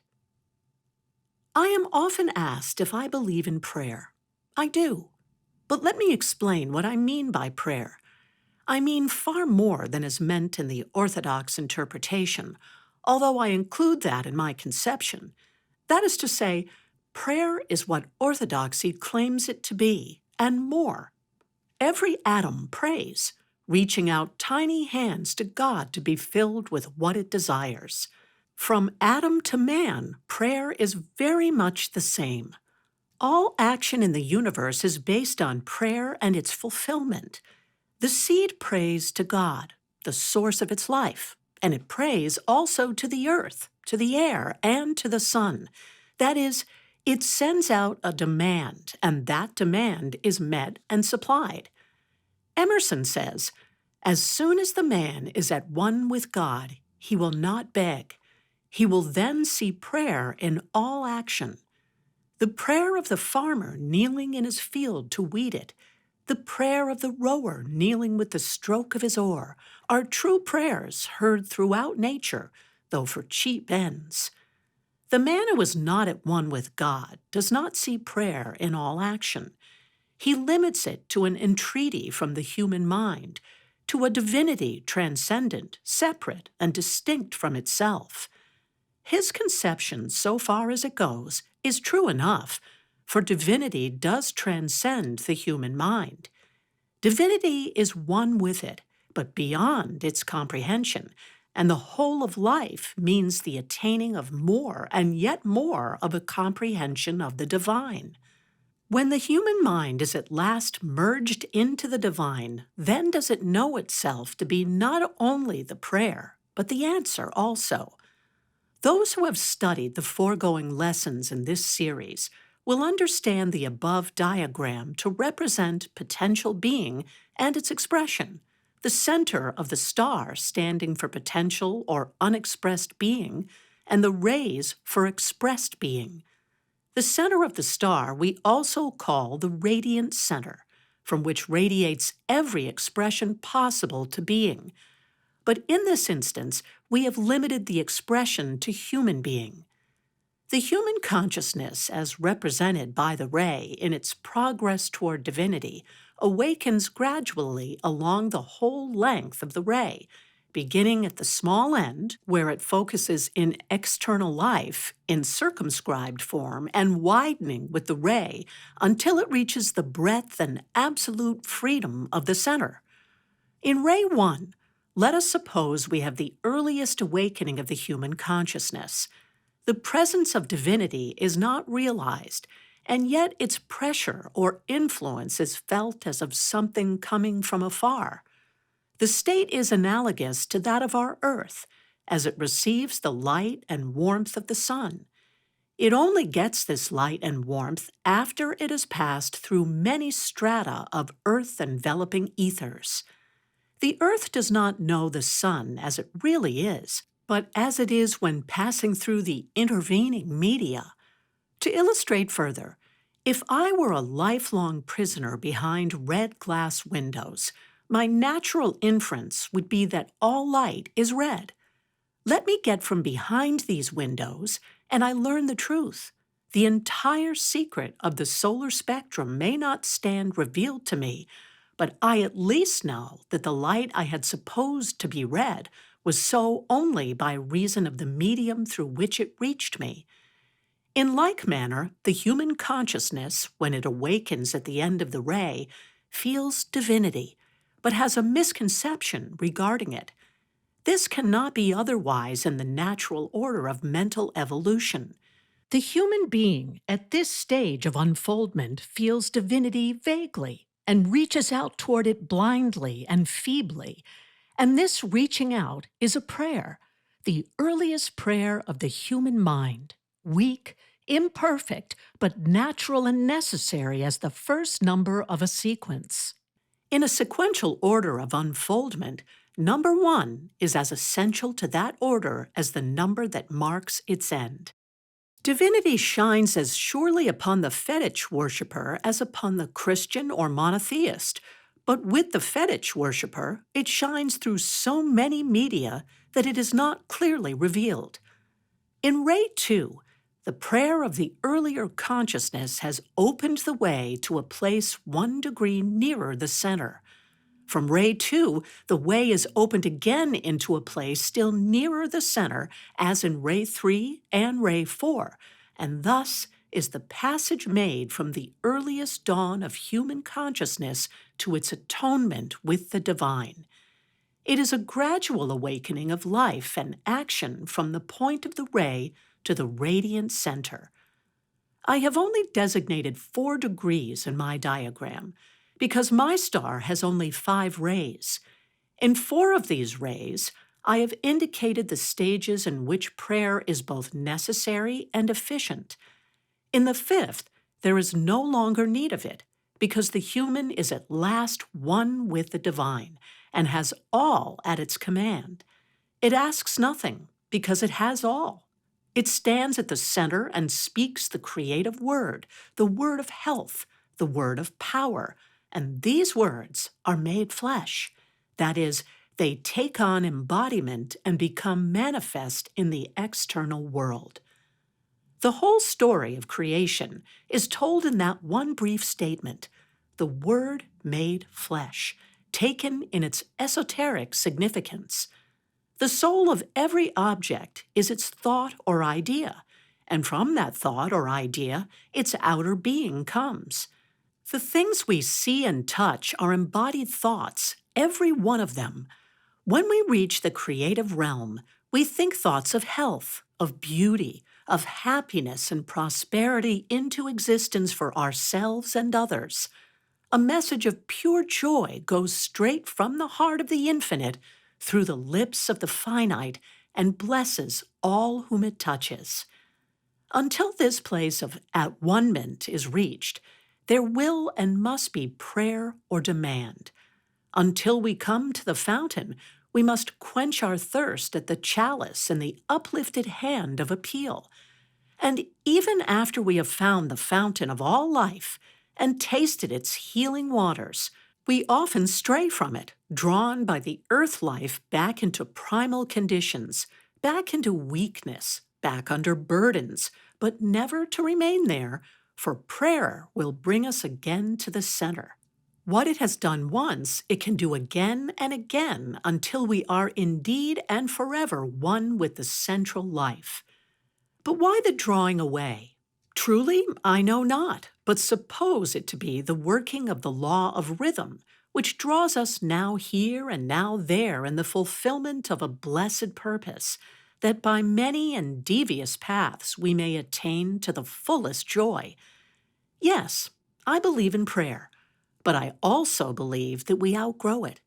I am often asked if I believe in prayer. I do. But let me explain what I mean by prayer. I mean far more than is meant in the Orthodox interpretation, although I include that in my conception. That is to say, prayer is what Orthodoxy claims it to be, and more. Every atom prays, reaching out tiny hands to God to be filled with what it desires. From atom to man, prayer is very much the same. All action in the universe is based on prayer and its fulfillment. The seed prays to God, the source of its life, and it prays also to the earth, to the air, and to the sun. That is, it sends out a demand, and that demand is met and supplied. Emerson says, "As soon as the man is at one with God, he will not beg. He will then see prayer in all action. The prayer of the farmer kneeling in his field to weed it, the prayer of the rower kneeling with the stroke of his oar, are true prayers heard throughout nature, though for cheap ends. The man who is not at one with God does not see prayer in all action. He limits it to an entreaty from the human mind, to a divinity transcendent, separate, and distinct from itself. His conception, so far as it goes, is true enough, for divinity does transcend the human mind. Divinity is one with it, but beyond its comprehension, and the whole of life means the attaining of more and yet more of a comprehension of the divine. When the human mind is at last merged into the divine, then does it know itself to be not only the prayer, but the answer also. Those who have studied the foregoing lessons in this series will understand the above diagram to represent potential being and its expression, the center of the star standing for potential or unexpressed being, and the rays for expressed being. The center of the star we also call the radiant center, from which radiates every expression possible to being. But in this instance, we have limited the expression to human being. The human consciousness, as represented by the ray in its progress toward divinity, awakens gradually along the whole length of the ray, beginning at the small end, where it focuses in external life in circumscribed form, and widening with the ray until it reaches the breadth and absolute freedom of the center. In Ray 1, let us suppose we have the earliest awakening of the human consciousness. The presence of divinity is not realized, and yet its pressure or influence is felt as of something coming from afar. The state is analogous to that of our Earth, as it receives the light and warmth of the sun. It only gets this light and warmth after it has passed through many strata of earth-enveloping ethers. The Earth does not know the sun as it really is, but as it is when passing through the intervening media. To illustrate further, if I were a lifelong prisoner behind red glass windows, my natural inference would be that all light is red. Let me get from behind these windows, and I learn the truth. The entire secret of the solar spectrum may not stand revealed to me, but I at least know that the light I had supposed to be red was so only by reason of the medium through which it reached me. In like manner, the human consciousness, when it awakens at the end of the ray, feels divinity, but has a misconception regarding it. This cannot be otherwise in the natural order of mental evolution. The human being at this stage of unfoldment feels divinity vaguely and reaches out toward it blindly and feebly. And this reaching out is a prayer, the earliest prayer of the human mind, weak, imperfect, but natural and necessary as the first number of a sequence. In a sequential order of unfoldment, number 1 is as essential to that order as the number that marks its end. Divinity shines as surely upon the fetish worshiper as upon the Christian or monotheist, but with the fetish worshiper, it shines through so many media that it is not clearly revealed. In Ray 2, the prayer of the earlier consciousness has opened the way to a place 1 degree nearer the center. From Ray 2, the way is opened again into a place still nearer the center, as in Ray 3 and Ray 4, and thus is the passage made from the earliest dawn of human consciousness to its atonement with the divine. It is a gradual awakening of life and action from the point of the ray to the radiant center. I have only designated 4 degrees in my diagram, because my star has only 5 rays. In 4 of these rays, I have indicated the stages in which prayer is both necessary and efficient. In the 5th, there is no longer need of it, because the human is at last one with the divine and has all at its command. It asks nothing, because it has all. It stands at the center and speaks the creative word, the word of health, the word of power, and these words are made flesh. That is, they take on embodiment and become manifest in the external world. The whole story of creation is told in that one brief statement. the Word made flesh, taken in its esoteric significance. The soul of every object is its thought or idea, and from that thought or idea, its outer being comes. The things we see and touch are embodied thoughts, every one of them. When we reach the creative realm, we think thoughts of health, of beauty, of happiness and prosperity into existence for ourselves and others. A message of pure joy goes straight from the heart of the infinite through the lips of the finite and blesses all whom it touches. Until this place of at-one-ment is reached, there will and must be prayer or demand. Until we come to the fountain, we must quench our thirst at the chalice and the uplifted hand of appeal. And even after we have found the fountain of all life and tasted its healing waters, we often stray from it, drawn by the earth life back into primal conditions, back into weakness, back under burdens, but never to remain there, for prayer will bring us again to the center. What it has done once, it can do again and again until we are indeed and forever one with the central life. But why the drawing away? Truly, I know not, but suppose it to be the working of the law of rhythm, which draws us now here and now there in the fulfillment of a blessed purpose, that by many and devious paths we may attain to the fullest joy. Yes, I believe in prayer, but I also believe that we outgrow it.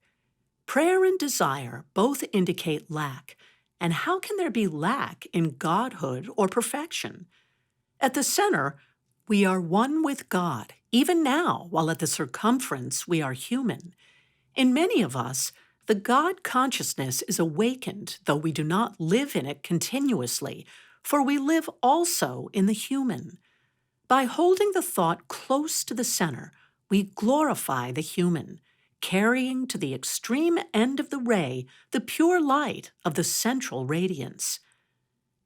Prayer and desire both indicate lack, and how can there be lack in godhood or perfection? At the center, we are one with God, even now, while at the circumference we are human. In many of us, the God consciousness is awakened, though we do not live in it continuously, for we live also in the human. By holding the thought close to the center, we glorify the human, carrying to the extreme end of the ray the pure light of the central radiance.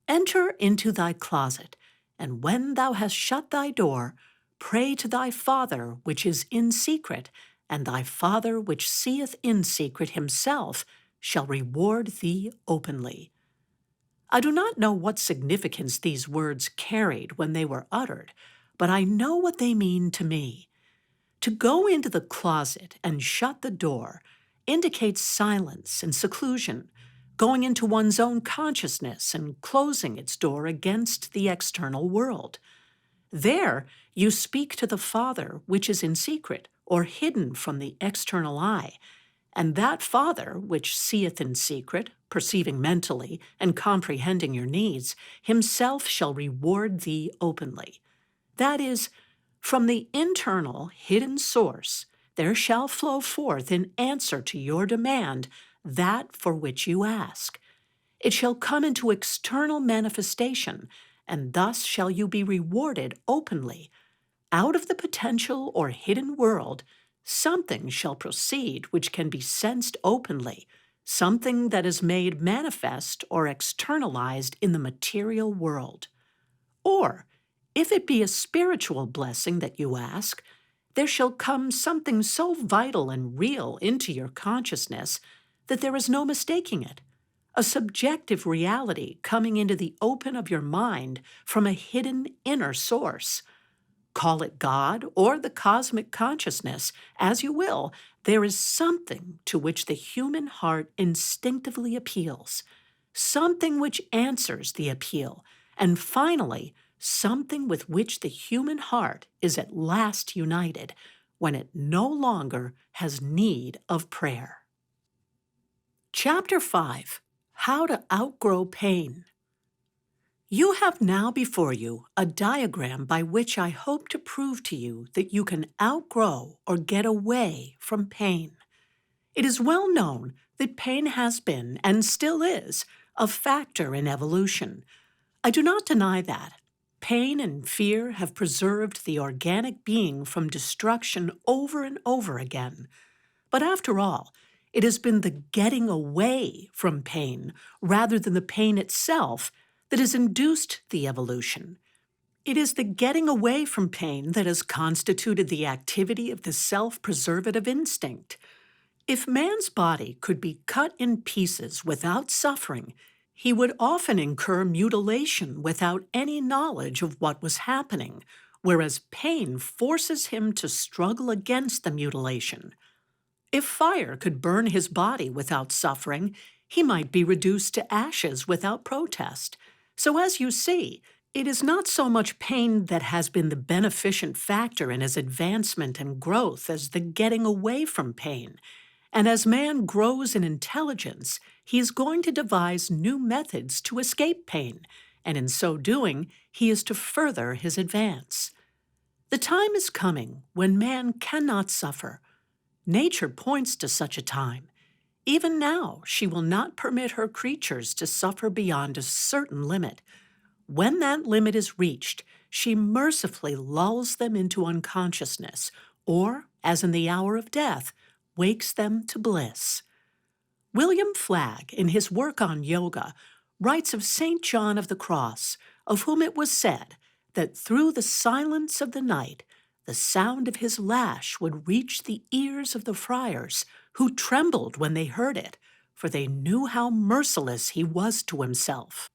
Enter into thy closet, and when thou hast shut thy door, pray to thy Father which is in secret, and thy Father which seeth in secret himself shall reward thee openly. I do not know what significance these words carried when they were uttered, but I know what they mean to me. To go into the closet and shut the door indicates silence and seclusion, going into one's own consciousness and closing its door against the external world. There, you speak to the Father which is in secret or hidden from the external eye, and that Father which seeth in secret, perceiving mentally and comprehending your needs, himself shall reward thee openly. That is, from the internal hidden source, there shall flow forth in answer to your demand that for which you ask. It shall come into external manifestation, and thus shall you be rewarded openly. Out of the potential or hidden world, something shall proceed which can be sensed openly, something that is made manifest or externalized in the material world. Or, if it be a spiritual blessing that you ask, there shall come something so vital and real into your consciousness that there is no mistaking it, a subjective reality coming into the open of your mind from a hidden inner source. Call it God or the cosmic consciousness, as you will, there is something to which the human heart instinctively appeals, something which answers the appeal, and finally, something with which the human heart is at last united when it no longer has need of prayer. Chapter 5: How to Outgrow Pain. You have now before you a diagram by which I hope to prove to you that you can outgrow or get away from pain. It is well known that pain has been, and still is, a factor in evolution. I do not deny that. Pain and fear have preserved the organic being from destruction over and over again. But after all, it has been the getting away from pain, rather than the pain itself, that has induced the evolution. It is the getting away from pain that has constituted the activity of the self-preservative instinct. If man's body could be cut in pieces without suffering, he would often incur mutilation without any knowledge of what was happening, whereas pain forces him to struggle against the mutilation. If fire could burn his body without suffering, he might be reduced to ashes without protest. So as you see, it is not so much pain that has been the beneficent factor in his advancement and growth as the getting away from pain. And as man grows in intelligence, he is going to devise new methods to escape pain, and in so doing, he is to further his advance. The time is coming when man cannot suffer. Nature points to such a time. Even now, she will not permit her creatures to suffer beyond a certain limit. When that limit is reached, she mercifully lulls them into unconsciousness, or, as in the hour of death, wakes them to bliss. William Flagg, in his work on yoga, writes of St. John of the Cross, of whom it was said that through the silence of the night, the sound of his lash would reach the ears of the friars, who trembled when they heard it, for they knew how merciless he was to himself.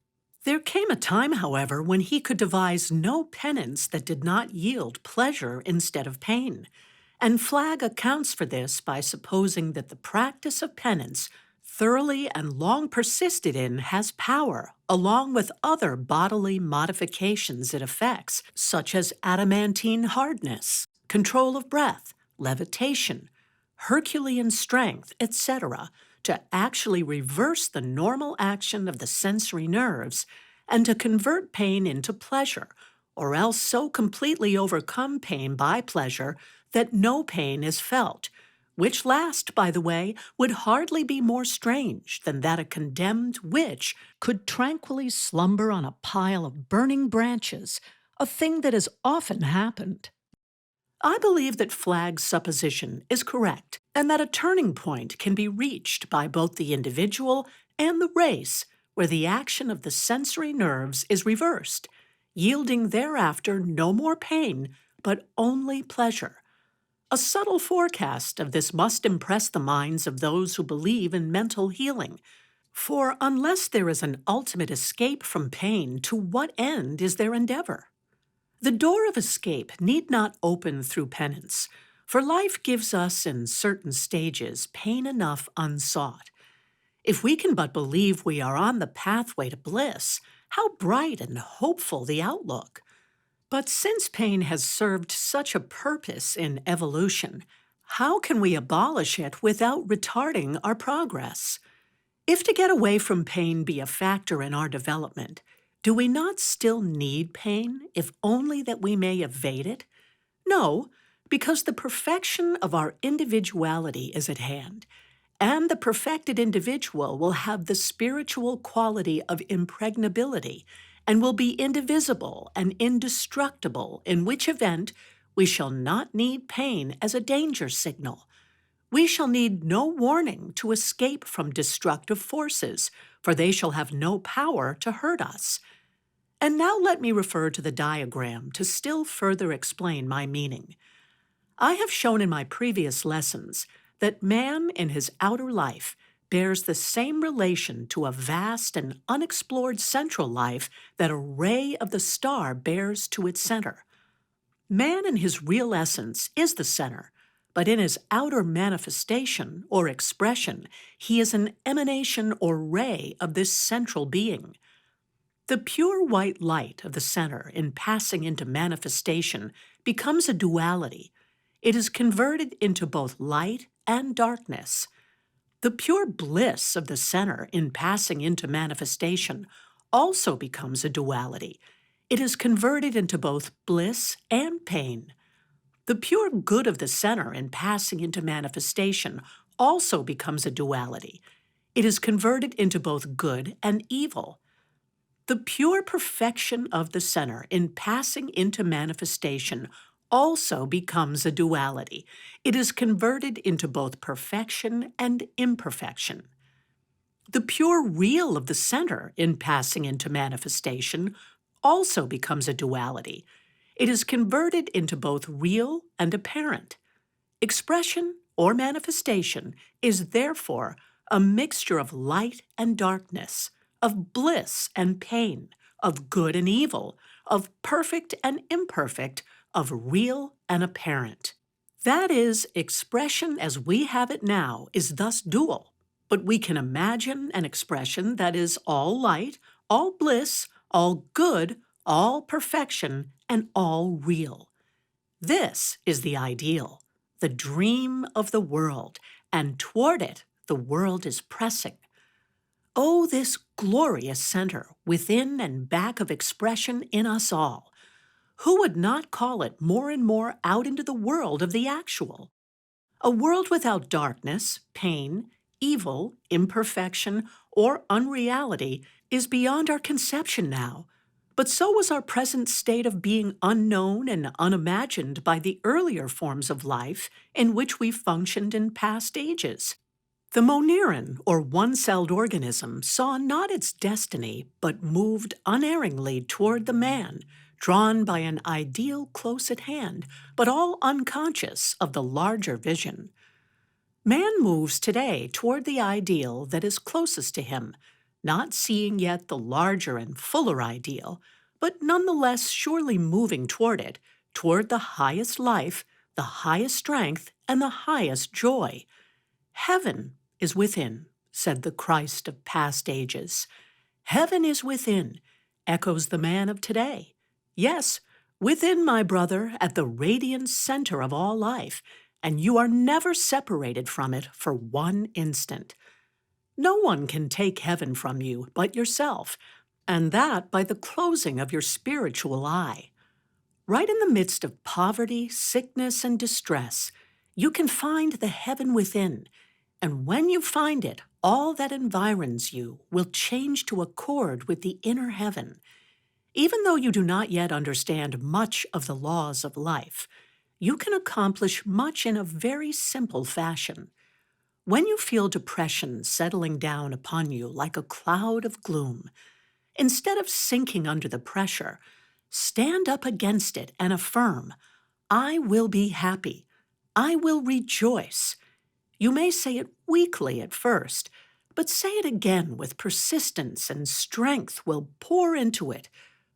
There came a time, however, when he could devise no penance that did not yield pleasure instead of pain, and Flagg accounts for this by supposing that the practice of penance, thoroughly and long persisted in, has power, along with other bodily modifications it effects, such as adamantine hardness, control of breath, levitation, Herculean strength, etc., to actually reverse the normal action of the sensory nerves and to convert pain into pleasure, or else so completely overcome pain by pleasure that no pain is felt, which last, by the way, would hardly be more strange than that a condemned witch could tranquilly slumber on a pile of burning branches, a thing that has often happened. I believe that Flagg's supposition is correct, and that a turning point can be reached by both the individual and the race, where the action of the sensory nerves is reversed, yielding thereafter no more pain, but only pleasure. A subtle forecast of this must impress the minds of those who believe in mental healing, for unless there is an ultimate escape from pain, to what end is their endeavor? The door of escape need not open through penance, for life gives us in certain stages pain enough unsought. If we can but believe we are on the pathway to bliss, how bright and hopeful the outlook! But since pain has served such a purpose in evolution, how can we abolish it without retarding our progress? If to get away from pain be a factor in our development, do we not still need pain, if only that we may evade it? No, because the perfection of our individuality is at hand, and the perfected individual will have the spiritual quality of impregnability, and will be indivisible and indestructible, in which event we shall not need pain as a danger signal. We shall need no warning to escape from destructive forces, for they shall have no power to hurt us. And now let me refer to the diagram to still further explain my meaning. I have shown in my previous lessons that man in his outer life bears the same relation to a vast and unexplored central life that a ray of the star bears to its center. Man in his real essence is the center, but in his outer manifestation or expression, he is an emanation or ray of this central being. The pure white light of the center, in passing into manifestation, becomes a duality. It is converted into both light and darkness. The pure bliss of the center, in passing into manifestation, also becomes a duality. It is converted into both bliss and pain. The pure good of the center, in passing into manifestation, also becomes a duality. It is converted into both good and evil. The pure perfection of the center, in passing into manifestation, also becomes a duality. It is converted into both perfection and imperfection. The pure real of the center, in passing into manifestation, also becomes a duality. It is converted into both real and apparent. Expression or manifestation is therefore a mixture of light and darkness, of bliss and pain, of good and evil, of perfect and imperfect, of real and apparent. That is, expression as we have it now is thus dual, but we can imagine an expression that is all light, all bliss, all good, all perfection, and all real. This is the ideal, the dream of the world, and toward it the world is pressing. Oh, this glorious center within and back of expression in us all! Who would not call it more and more out into the world of the actual? A world without darkness, pain, evil, imperfection, or unreality is beyond our conception now. But so was our present state of being unknown and unimagined by the earlier forms of life in which we functioned in past ages. The Monerian, or one-celled organism, saw not its destiny, but moved unerringly toward the man, drawn by an ideal close at hand, but all unconscious of the larger vision. Man moves today toward the ideal that is closest to him, not seeing yet the larger and fuller ideal, but nonetheless surely moving toward it, toward the highest life, the highest strength, and the highest joy. Heaven is within, said the Christ of past ages. Heaven is within, echoes the man of today. Yes, within, my brother, at the radiant center of all life, and you are never separated from it for one instant. No one can take heaven from you but yourself, and that by the closing of your spiritual eye. Right in the midst of poverty, sickness, and distress, you can find the heaven within, and when you find it, all that environs you will change to accord with the inner heaven. Even though you do not yet understand much of the laws of life, you can accomplish much in a very simple fashion. When you feel depression settling down upon you like a cloud of gloom, instead of sinking under the pressure, stand up against it and affirm, I will be happy. I will rejoice. You may say it weakly at first, but say it again with persistence, and strength will pour into it,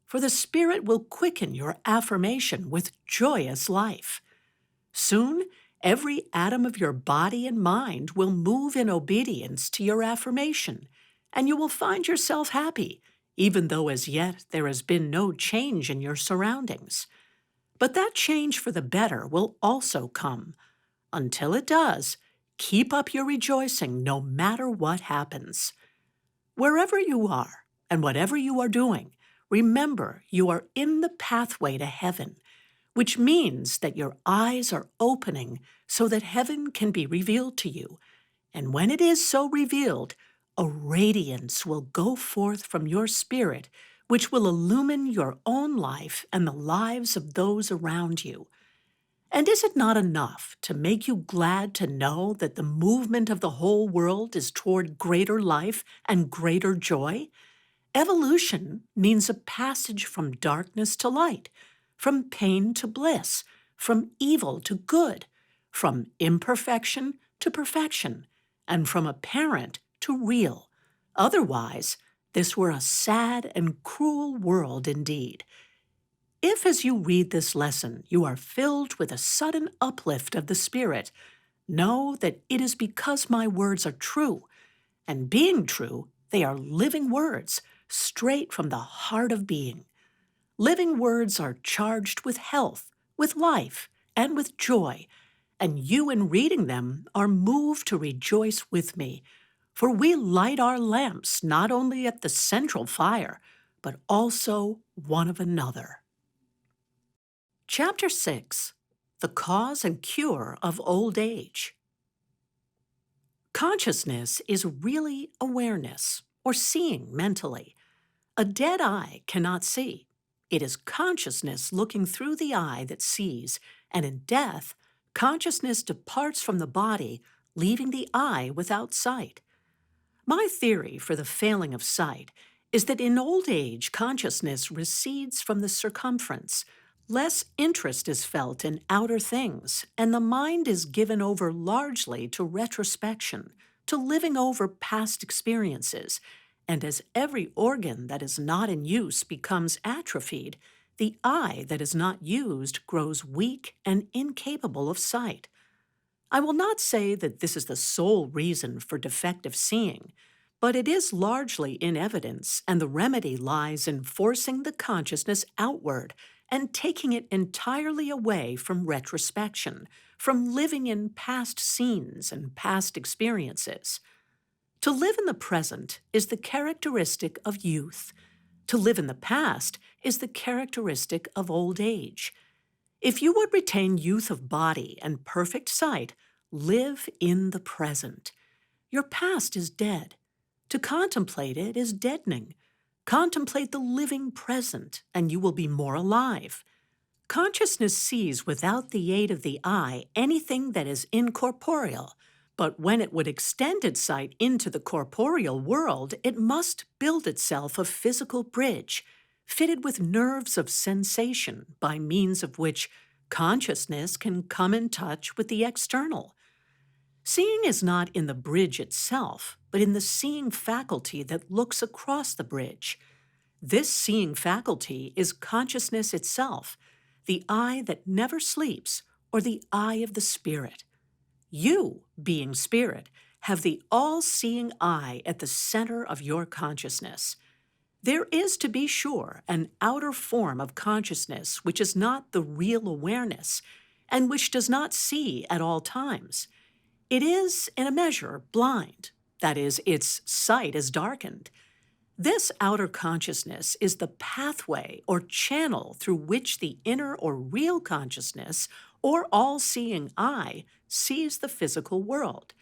for the Spirit will quicken your affirmation with joyous life. Soon, every atom of your body and mind will move in obedience to your affirmation, and you will find yourself happy, even though as yet there has been no change in your surroundings. But that change for the better will also come. Until it does, keep up your rejoicing no matter what happens. Wherever you are and whatever you are doing, remember you are in the pathway to heaven, which means that your eyes are opening so that heaven can be revealed to you. And when it is so revealed, a radiance will go forth from your spirit, which will illumine your own life and the lives of those around you. And is it not enough to make you glad to know that the movement of the whole world is toward greater life and greater joy? Evolution means a passage from darkness to light, from pain to bliss, from evil to good, from imperfection to perfection, and from apparent to real. Otherwise, this were a sad and cruel world indeed. If as you read this lesson you are filled with a sudden uplift of the spirit, know that it is because my words are true, and being true, they are living words, straight from the heart of being. Living words are charged with health, with life, and with joy, and you in reading them are moved to rejoice with me, for we light our lamps not only at the central fire, but also one of another. Chapter 6. The Cause and Cure of Old Age. Consciousness is really awareness, or seeing mentally. A dead eye cannot see. It is consciousness looking through the eye that sees, and in death, consciousness departs from the body, leaving the eye without sight. My theory for the failing of sight is that in old age, consciousness recedes from the circumference. Less interest is felt in outer things, and the mind is given over largely to retrospection, to living over past experiences. And as every organ that is not in use becomes atrophied, the eye that is not used grows weak and incapable of sight. I will not say that this is the sole reason for defective seeing, but it is largely in evidence, and the remedy lies in forcing the consciousness outward and taking it entirely away from retrospection, from living in past scenes and past experiences. To live in the present is the characteristic of youth. To live in the past is the characteristic of old age. If you would retain youth of body and perfect sight, live in the present. Your past is dead. To contemplate it is deadening. Contemplate the living present, and you will be more alive. Consciousness sees without the aid of the eye anything that is incorporeal, but when it would extend its sight into the corporeal world, it must build itself a physical bridge, fitted with nerves of sensation by means of which consciousness can come in touch with the external. Seeing is not in the bridge itself, but in the seeing faculty that looks across the bridge. This seeing faculty is consciousness itself, the eye that never sleeps, or the eye of the spirit. You, being spirit, have the all-seeing eye at the center of your consciousness. There is, to be sure, an outer form of consciousness which is not the real awareness, and which does not see at all times. It is, in a measure, blind. That is, its sight is darkened. This outer consciousness is the pathway or channel through which the inner or real consciousness, or all-seeing eye, sees the physical world.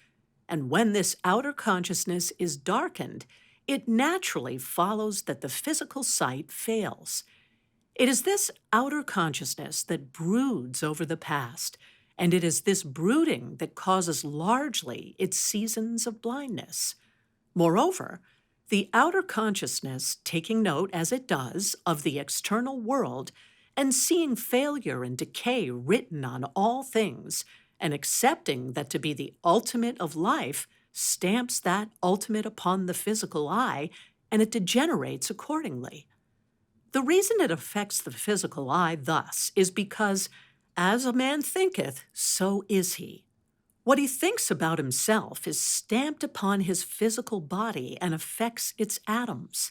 And when this outer consciousness is darkened, it naturally follows that the physical sight fails. It is this outer consciousness that broods over the past, and it is this brooding that causes largely its seasons of blindness. Moreover, the outer consciousness, taking note, as it does, of the external world, and seeing failure and decay written on all things, and accepting that to be the ultimate of life, stamps that ultimate upon the physical eye, and it degenerates accordingly. The reason it affects the physical eye thus is because, as a man thinketh, so is he. What he thinks about himself is stamped upon his physical body and affects its atoms.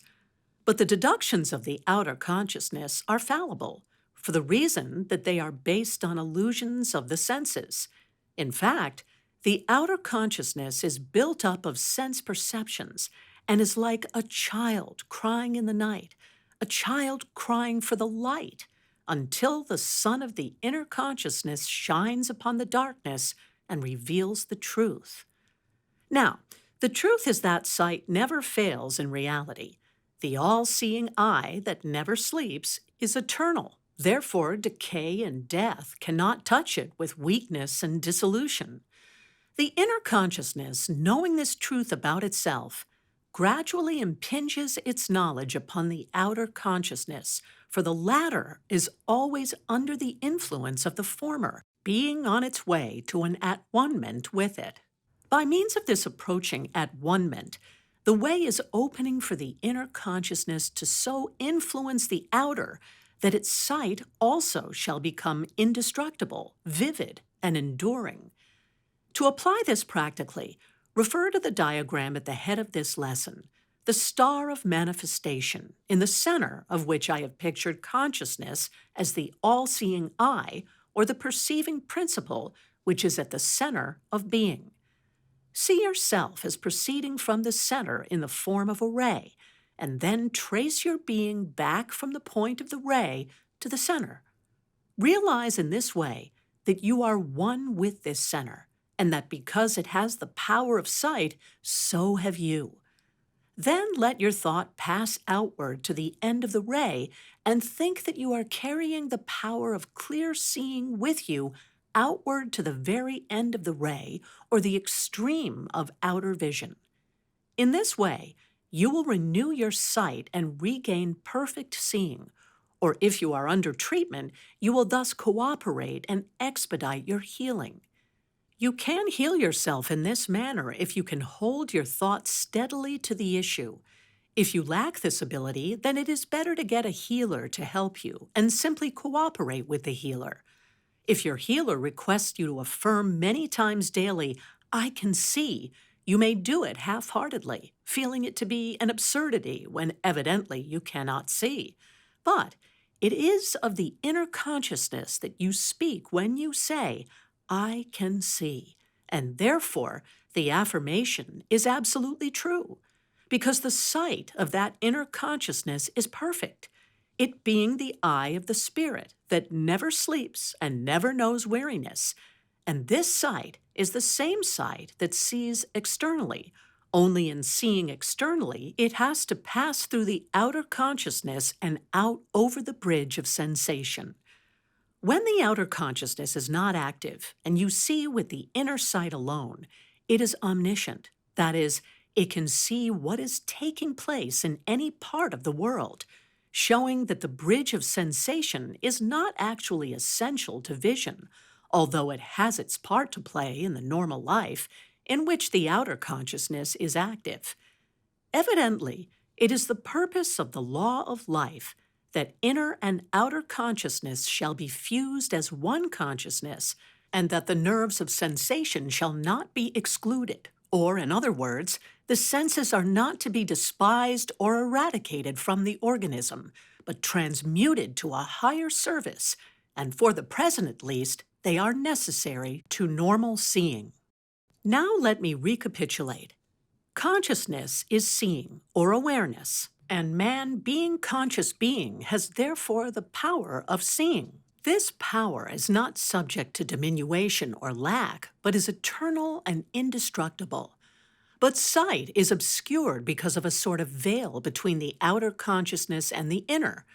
But the deductions of the outer consciousness are fallible, for the reason that they are based on illusions of the senses. In fact, the outer consciousness is built up of sense perceptions and is like a child crying in the night, a child crying for the light, until the sun of the inner consciousness shines upon the darkness and reveals the truth. Now, the truth is that sight never fails in reality. The all-seeing eye that never sleeps is eternal. Therefore, decay and death cannot touch it with weakness and dissolution. The inner consciousness, knowing this truth about itself, gradually impinges its knowledge upon the outer consciousness, for the latter is always under the influence of the former, being on its way to an at-one-ment with it. By means of this approaching at-one-ment, the way is opening for the inner consciousness to so influence the outer that its sight also shall become indestructible, vivid, and enduring. To apply this practically, refer to the diagram at the head of this lesson, the star of manifestation, in the center of which I have pictured consciousness as the all-seeing eye, or the perceiving principle, which is at the center of being. See yourself as proceeding from the center in the form of a ray, and then trace your being back from the point of the ray to the center. Realize in this way that you are one with this center, and that because it has the power of sight, so have you. Then let your thought pass outward to the end of the ray and think that you are carrying the power of clear seeing with you outward to the very end of the ray, or the extreme of outer vision. In this way, you will renew your sight and regain perfect seeing. Or if you are under treatment, you will thus cooperate and expedite your healing. You can heal yourself in this manner if you can hold your thoughts steadily to the issue. If you lack this ability, then it is better to get a healer to help you and simply cooperate with the healer. If your healer requests you to affirm many times daily, "I can see," you may do it half-heartedly, feeling it to be an absurdity when evidently you cannot see. But it is of the inner consciousness that you speak when you say, "I can see," and therefore the affirmation is absolutely true, because the sight of that inner consciousness is perfect, it being the eye of the spirit that never sleeps and never knows weariness. And this sight is the same sight that sees externally, only in seeing externally, it has to pass through the outer consciousness and out over the bridge of sensation. When the outer consciousness is not active and you see with the inner sight alone, it is omniscient. That is, it can see what is taking place in any part of the world, showing that the bridge of sensation is not actually essential to vision, although it has its part to play in the normal life in which the outer consciousness is active. Evidently, it is the purpose of the law of life that inner and outer consciousness shall be fused as one consciousness, and that the nerves of sensation shall not be excluded, or, in other words, the senses are not to be despised or eradicated from the organism, but transmuted to a higher service, and for the present at least, they are necessary to normal seeing. Now let me recapitulate. Consciousness is seeing, or awareness, and man, being conscious being, has therefore the power of seeing. This power is not subject to diminution or lack, but is eternal and indestructible. But sight is obscured because of a sort of veil between the outer consciousness and the inner.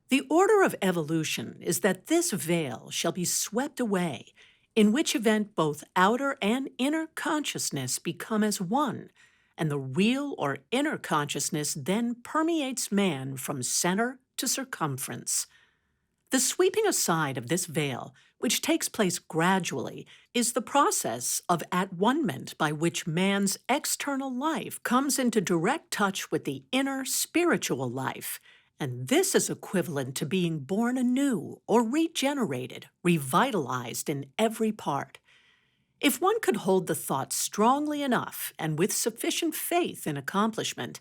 The order of evolution is that this veil shall be swept away, in which event both outer and inner consciousness become as one, and the real or inner consciousness then permeates man from center to circumference. The sweeping aside of this veil, which takes place gradually, is the process of at-one-ment by which man's external life comes into direct touch with the inner spiritual life, and this is equivalent to being born anew or regenerated, revitalized in every part. If one could hold the thought strongly enough and with sufficient faith in accomplishment,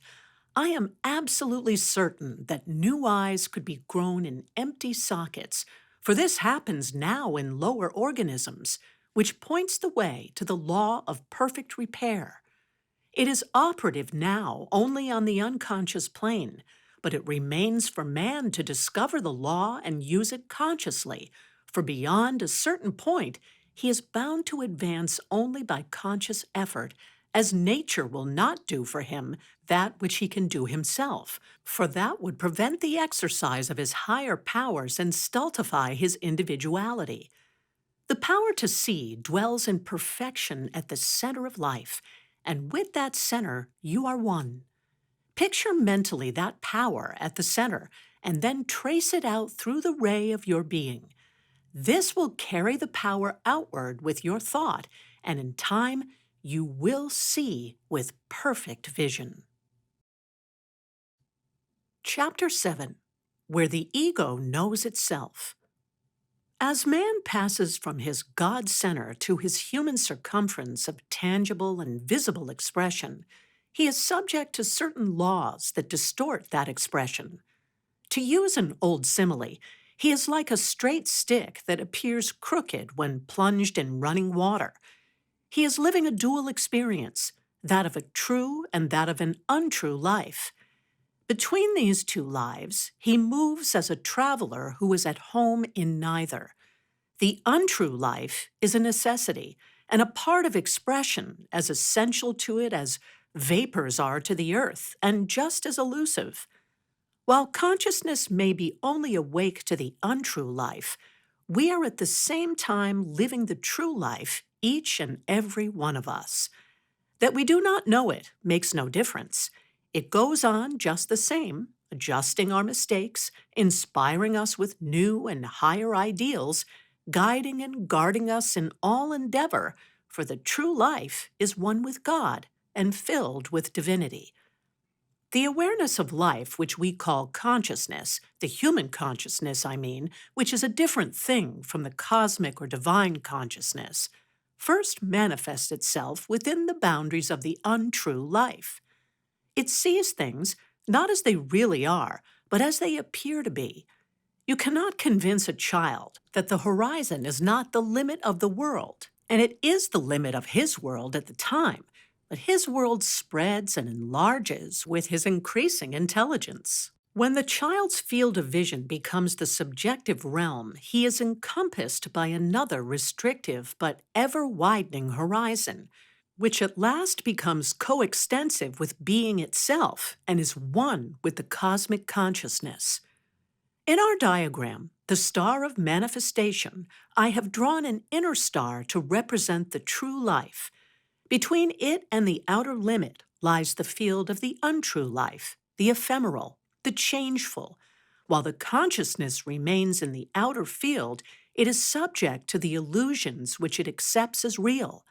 I am absolutely certain that new eyes could be grown in empty sockets, for this happens now in lower organisms, which points the way to the law of perfect repair. It is operative now only on the unconscious plane, but it remains for man to discover the law and use it consciously, for beyond a certain point, he is bound to advance only by conscious effort, as nature will not do for him that which he can do himself, for that would prevent the exercise of his higher powers and stultify his individuality. The power to see dwells in perfection at the center of life, and with that center you are one. Picture mentally that power at the center, and then trace it out through the ray of your being. This will carry the power outward with your thought, and in time, you will see with perfect vision. Chapter 7. Where the Ego Knows Itself. As man passes from his God center to his human circumference of tangible and visible expression, he is subject to certain laws that distort that expression. To use an old simile, he is like a straight stick that appears crooked when plunged in running water. He is living a dual experience, that of a true and that of an untrue life. Between these two lives, he moves as a traveler who is at home in neither. The untrue life is a necessity and a part of expression as essential to it as vapors are to the earth, and just as elusive. While consciousness may be only awake to the untrue life, we are at the same time living the true life, each and every one of us. That we do not know it makes no difference. It goes on just the same, adjusting our mistakes, inspiring us with new and higher ideals, guiding and guarding us in all endeavor, for the true life is one with God and filled with divinity. The awareness of life, which we call consciousness, the human consciousness, I mean, which is a different thing from the cosmic or divine consciousness, first manifests itself within the boundaries of the untrue life. It sees things not as they really are, but as they appear to be. You cannot convince a child that the horizon is not the limit of the world, and it is the limit of his world at the time, but his world spreads and enlarges with his increasing intelligence. When the child's field of vision becomes the subjective realm, he is encompassed by another restrictive but ever-widening horizon, which at last becomes coextensive with being itself and is one with the cosmic consciousness. In our diagram, the star of manifestation, I have drawn an inner star to represent the true life. Between it and the outer limit lies the field of the untrue life, the ephemeral, the changeful. While the consciousness remains in the outer field, it is subject to the illusions which it accepts as real.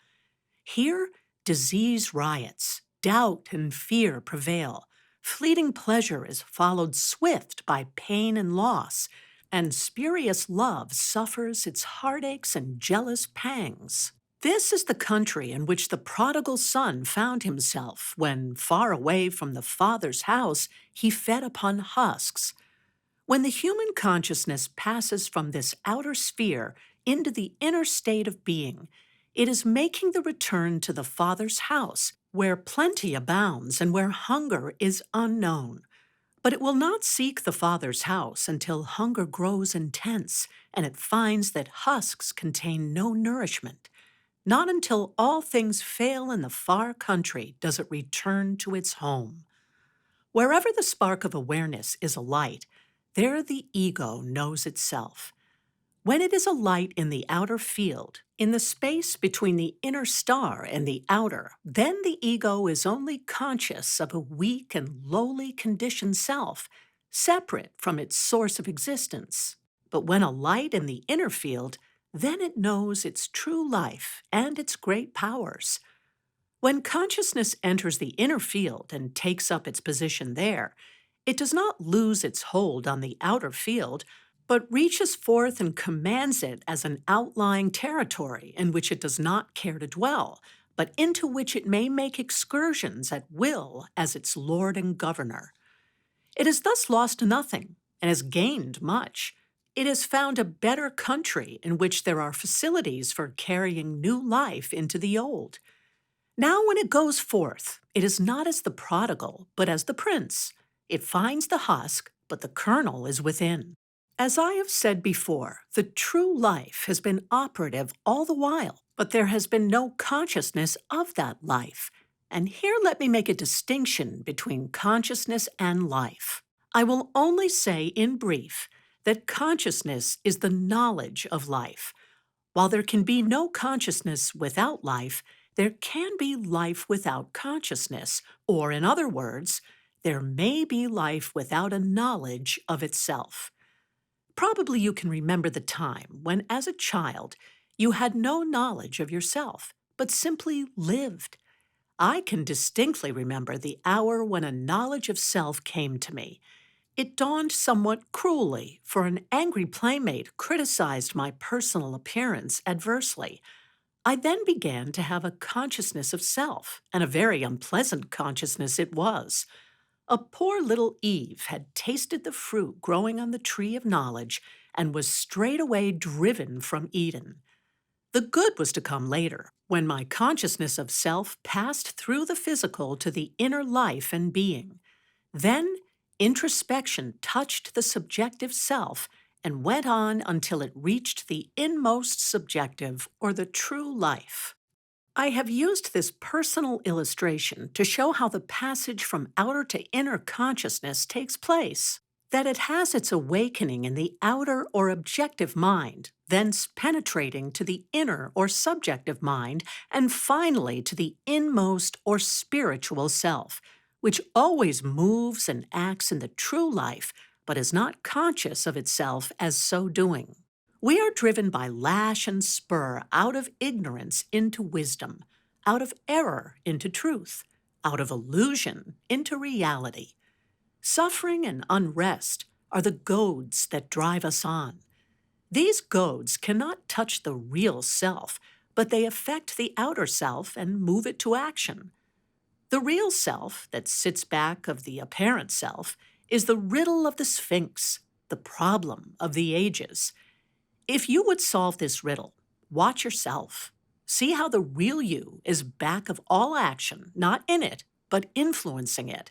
Here, disease riots, doubt and fear prevail. Fleeting pleasure is followed swift by pain and loss, and spurious love suffers its heartaches and jealous pangs. This is the country in which the prodigal son found himself when, far away from the father's house, he fed upon husks. When the human consciousness passes from this outer sphere into the inner state of being, it is making the return to the Father's house, where plenty abounds and where hunger is unknown. But it will not seek the Father's house until hunger grows intense and it finds that husks contain no nourishment. Not until all things fail in the far country does it return to its home. Wherever the spark of awareness is a light, there the ego knows itself. When it is a light in the outer field, in the space between the inner star and the outer, then the ego is only conscious of a weak and lowly conditioned self, separate from its source of existence. But when a light in the inner field, then it knows its true life and its great powers. When consciousness enters the inner field and takes up its position there, it does not lose its hold on the outer field, but reaches forth and commands it as an outlying territory in which it does not care to dwell, but into which it may make excursions at will as its lord and governor. It has thus lost nothing and has gained much. It has found a better country in which there are facilities for carrying new life into the old. Now when it goes forth, it is not as the prodigal, but as the prince. It finds the husk, but the kernel is within. As I have said before, the true life has been operative all the while, but there has been no consciousness of that life. And here let me make a distinction between consciousness and life. I will only say in brief that consciousness is the knowledge of life. While there can be no consciousness without life, there can be life without consciousness, or in other words, there may be life without a knowledge of itself. Probably you can remember the time when, as a child, you had no knowledge of yourself, but simply lived. I can distinctly remember the hour when a knowledge of self came to me. It dawned somewhat cruelly, for an angry playmate criticized my personal appearance adversely. I then began to have a consciousness of self, and a very unpleasant consciousness it was. A poor little Eve had tasted the fruit growing on the tree of knowledge and was straightway driven from Eden. The good was to come later, when my consciousness of self passed through the physical to the inner life and being. Then introspection touched the subjective self and went on until it reached the inmost subjective, or the true life. I have used this personal illustration to show how the passage from outer to inner consciousness takes place, that it has its awakening in the outer or objective mind, thence penetrating to the inner or subjective mind, and finally to the inmost or spiritual self, which always moves and acts in the true life, but is not conscious of itself as so doing. We are driven by lash and spur out of ignorance into wisdom, out of error into truth, out of illusion into reality. Suffering and unrest are the goads that drive us on. These goads cannot touch the real self, but they affect the outer self and move it to action. The real self that sits back of the apparent self is the riddle of the Sphinx, the problem of the ages. If you would solve this riddle, watch yourself. See how the real you is back of all action, not in it, but influencing it.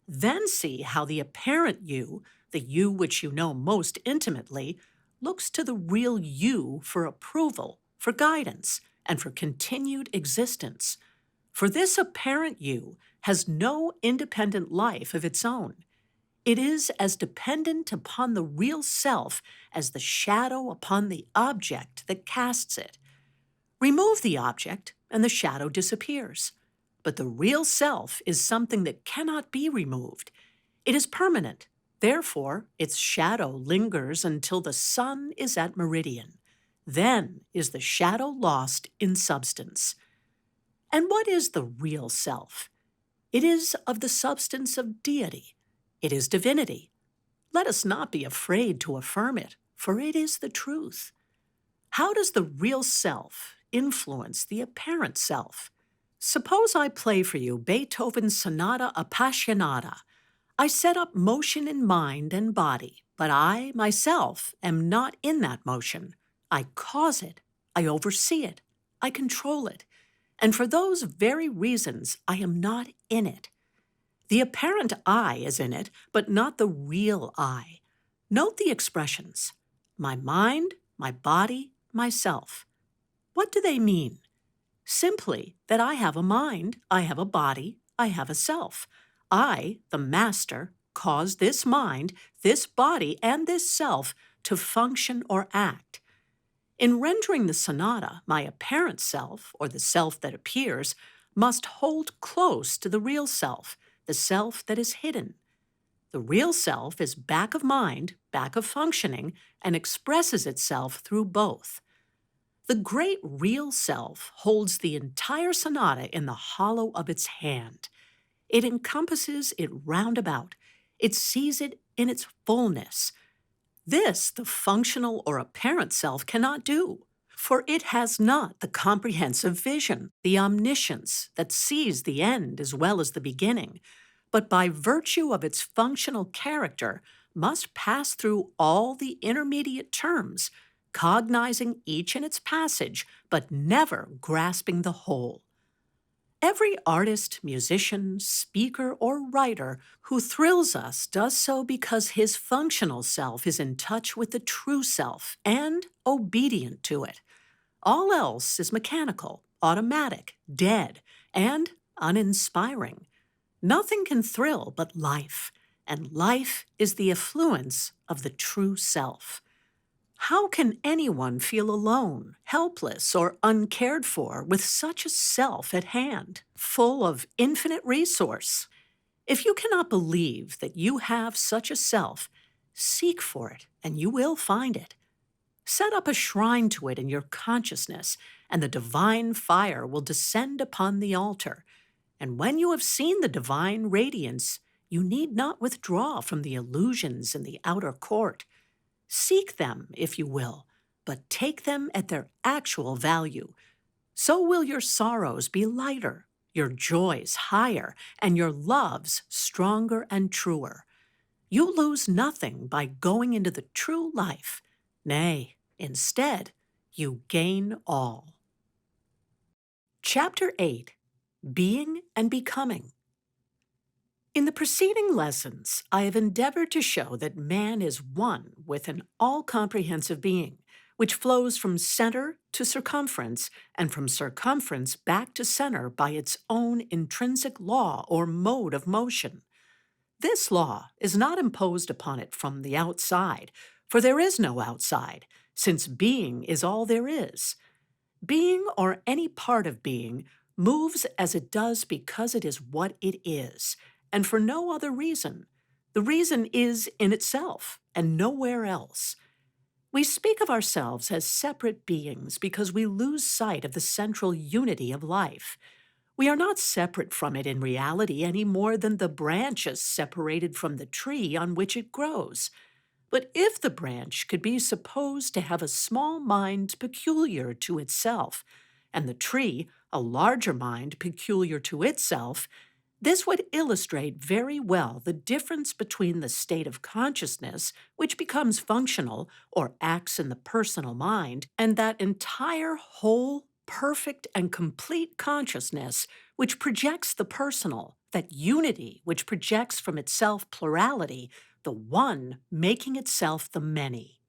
Then see how the apparent you, the you which you know most intimately, looks to the real you for approval, for guidance, and for continued existence. For this apparent you has no independent life of its own. It is as dependent upon the real self as the shadow upon the object that casts it. Remove the object, and the shadow disappears. But the real self is something that cannot be removed. It is permanent. Therefore, its shadow lingers until the sun is at meridian. Then is the shadow lost in substance. And what is the real self? It is of the substance of deity. It is divinity. Let us not be afraid to affirm it, for it is the truth. How does the real self influence the apparent self? Suppose I play for you Beethoven's Sonata Appassionata. I set up motion in mind and body, but I, myself, am not in that motion. I cause it. I oversee it. I control it. And for those very reasons, I am not in it. The apparent I is in it, but not the real I. Note the expressions: my mind, my body, myself. What do they mean? Simply that I have a mind, I have a body, I have a self. I, the master, cause this mind, this body, and this self to function or act. In rendering the sonata, my apparent self, or the self that appears, must hold close to the real self, the self that is hidden. The real self is back of mind, back of functioning, and expresses itself through both. The great real self holds the entire sonata in the hollow of its hand. It encompasses it round about. It sees it in its fullness. This the functional or apparent self cannot do, for it has not the comprehensive vision, the omniscience that sees the end as well as the beginning, but by virtue of its functional character must pass through all the intermediate terms, cognizing each in its passage, but never grasping the whole. Every artist, musician, speaker, or writer who thrills us does so because his functional self is in touch with the true self and obedient to it. All else is mechanical, automatic, dead, and uninspiring. Nothing can thrill but life, and life is the effluence of the true self. How can anyone feel alone, helpless, or uncared for with such a self at hand, full of infinite resource? If you cannot believe that you have such a self, seek for it, and you will find it. Set up a shrine to it in your consciousness, and the divine fire will descend upon the altar. And when you have seen the divine radiance, you need not withdraw from the illusions in the outer court. Seek them, if you will, but take them at their actual value. So will your sorrows be lighter, your joys higher, and your loves stronger and truer. You lose nothing by going into the true life. Nay, instead, you gain all. Chapter 8: Being and Becoming. In the preceding lessons, I have endeavored to show that man is one with an all-comprehensive being, which flows from center to circumference and from circumference back to center by its own intrinsic law or mode of motion. This law is not imposed upon it from the outside, for there is no outside, since being is all there is. Being, or any part of being, moves as it does because it is what it is, and for no other reason. The reason is in itself and nowhere else. We speak of ourselves as separate beings because we lose sight of the central unity of life. We are not separate from it in reality any more than the branch is separated from the tree on which it grows. But if the branch could be supposed to have a small mind peculiar to itself, and the tree a larger mind peculiar to itself, this would illustrate very well the difference between the state of consciousness, which becomes functional or acts in the personal mind, and that entire whole, perfect, and complete consciousness which projects the personal, that unity which projects from itself plurality, the one making itself the many.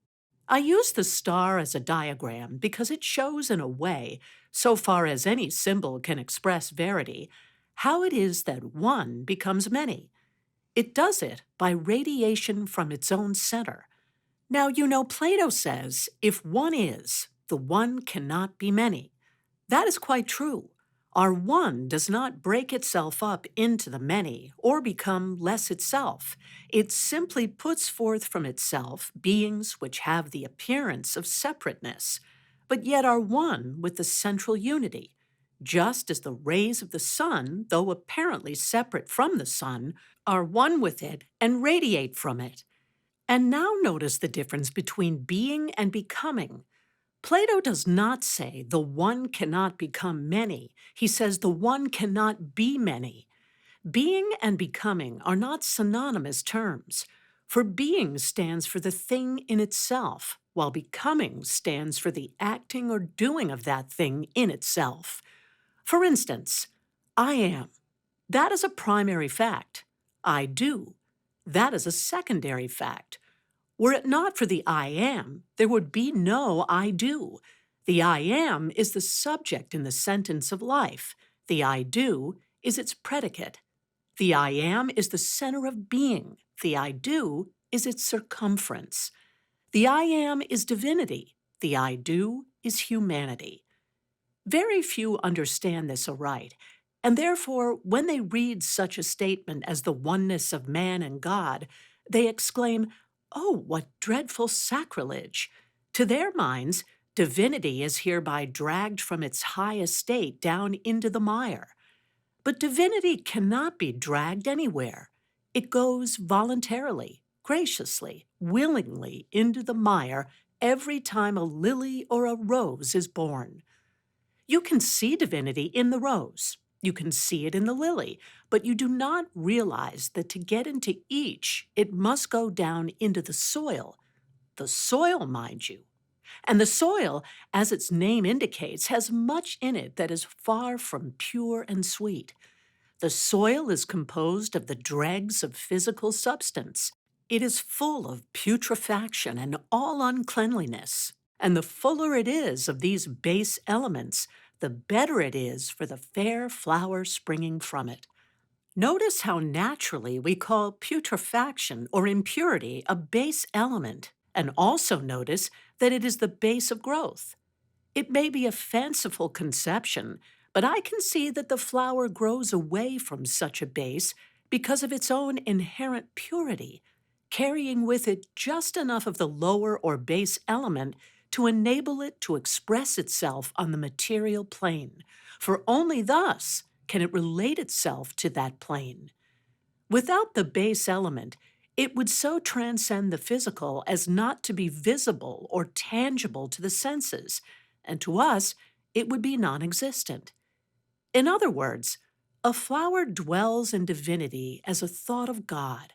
I use the star as a diagram because it shows in a way, so far as any symbol can express verity, how it is that one becomes many. It does it by radiation from its own center. Now, Plato says, if one is, the one cannot be many. That is quite true. Our one does not break itself up into the many or become less itself. It simply puts forth from itself beings which have the appearance of separateness, but yet are one with the central unity, just as the rays of the sun, though apparently separate from the sun, are one with it and radiate from it. And now notice the difference between being and becoming. Plato does not say the one cannot become many. He says the one cannot be many. Being and becoming are not synonymous terms, for being stands for the thing in itself, while becoming stands for the acting or doing of that thing in itself. For instance, I am. That is a primary fact. I do. That is a secondary fact. Were it not for the I am, there would be no I do. The I am is the subject in the sentence of life. The I do is its predicate. The I am is the center of being. The I do is its circumference. The I am is divinity. The I do is humanity. Very few understand this aright, and therefore, when they read such a statement as the oneness of man and God, they exclaim, "Oh, what dreadful sacrilege!" To their minds, divinity is hereby dragged from its high estate down into the mire. But divinity cannot be dragged anywhere. It goes voluntarily, graciously, willingly into the mire every time a lily or a rose is born. You can see divinity in the rose. You can see it in the lily, but you do not realize that to get into each, it must go down into the soil. The soil, mind you. And the soil, as its name indicates, has much in it that is far from pure and sweet. The soil is composed of the dregs of physical substance. It is full of putrefaction and all uncleanliness. And the fuller it is of these base elements, the better it is for the fair flower springing from it. Notice how naturally we call putrefaction or impurity a base element, and also notice that it is the base of growth. It may be a fanciful conception, but I can see that the flower grows away from such a base because of its own inherent purity, carrying with it just enough of the lower or base element to enable it to express itself on the material plane, for only thus can it relate itself to that plane. Without the base element, it would so transcend the physical as not to be visible or tangible to the senses, and to us, it would be non-existent. In other words, a flower dwells in divinity as a thought of God,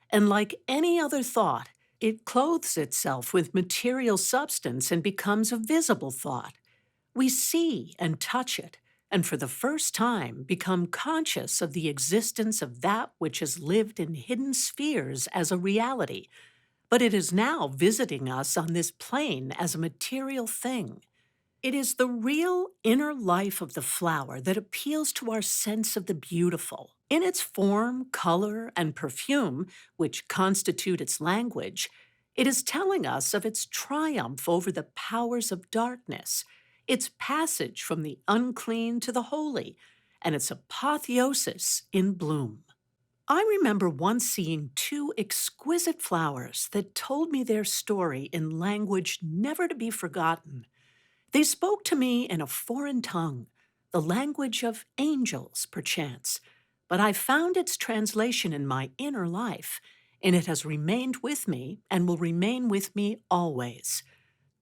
and like any other thought, it clothes itself with material substance and becomes a visible thought. We see and touch it, and for the first time become conscious of the existence of that which has lived in hidden spheres as a reality, but it is now visiting us on this plane as a material thing. It is the real inner life of the flower that appeals to our sense of the beautiful. In its form, color, and perfume, which constitute its language, it is telling us of its triumph over the powers of darkness, its passage from the unclean to the holy, and its apotheosis in bloom. I remember once seeing two exquisite flowers that told me their story in language never to be forgotten. They spoke to me in a foreign tongue, the language of angels, perchance, but I found its translation in my inner life, and it has remained with me and will remain with me always.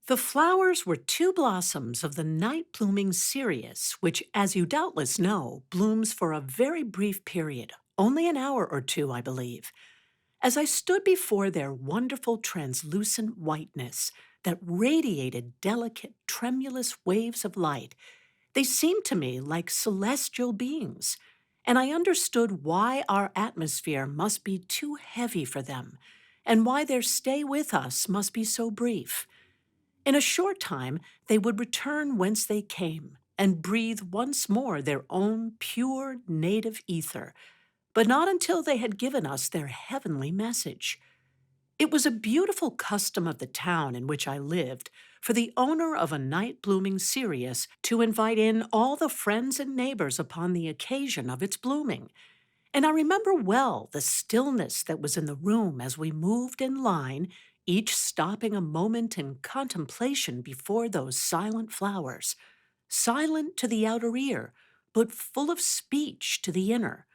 The flowers were two blossoms of the night blooming cereus, which, as you doubtless know, blooms for a very brief period, only an hour or two, I believe. As I stood before their wonderful translucent whiteness that radiated delicate, tremulous waves of light, they seemed to me like celestial beings, and I understood why our atmosphere must be too heavy for them, and why their stay with us must be so brief. In a short time, they would return whence they came and breathe once more their own pure native ether, but not until they had given us their heavenly message. It was a beautiful custom of the town in which I lived for the owner of a night blooming cereus to invite in all the friends and neighbors upon the occasion of its blooming. And I remember well the stillness that was in the room as we moved in line, each stopping a moment in contemplation before those silent flowers, silent to the outer ear, but full of speech to the inner.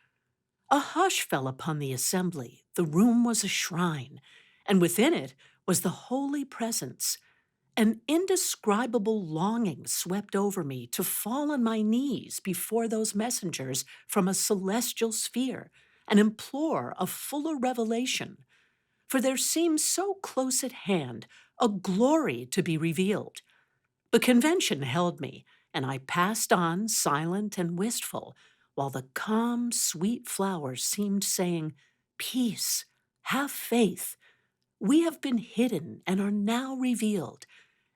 A hush fell upon the assembly. The room was a shrine, and within it was the holy presence. An indescribable longing swept over me to fall on my knees before those messengers from a celestial sphere and implore a fuller revelation, for there seemed so close at hand a glory to be revealed. The convention held me, and I passed on silent and wistful, while the calm, sweet flowers seemed saying, "Peace, have faith. We have been hidden and are now revealed,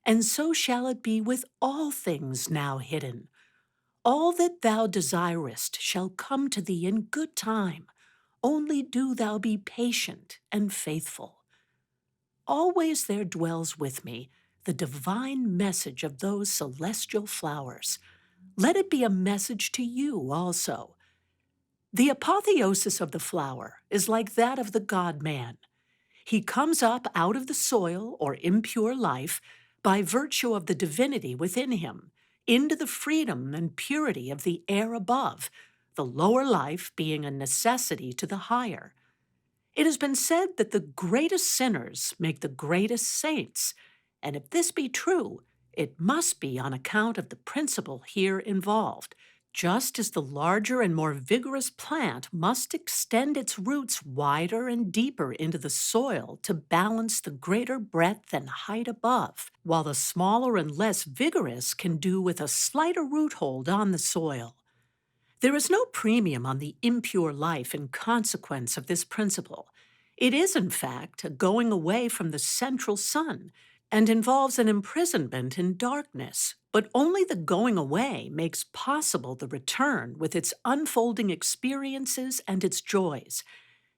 and so shall it be with all things now hidden. All that thou desirest shall come to thee in good time. Only do thou be patient and faithful." Always there dwells with me the divine message of those celestial flowers. Let it be a message to you also. The apotheosis of the flower is like that of the God-man. He comes up out of the soil or impure life by virtue of the divinity within him, into the freedom and purity of the air above, the lower life being a necessity to the higher. It has been said that the greatest sinners make the greatest saints, and if this be true, it must be on account of the principle here involved. Just as the larger and more vigorous plant must extend its roots wider and deeper into the soil to balance the greater breadth and height above, while the smaller and less vigorous can do with a slighter root hold on the soil. There is no premium on the impure life in consequence of this principle. It is, in fact, a going away from the central sun and involves an imprisonment in darkness, but only the going away makes possible the return with its unfolding experiences and its joys,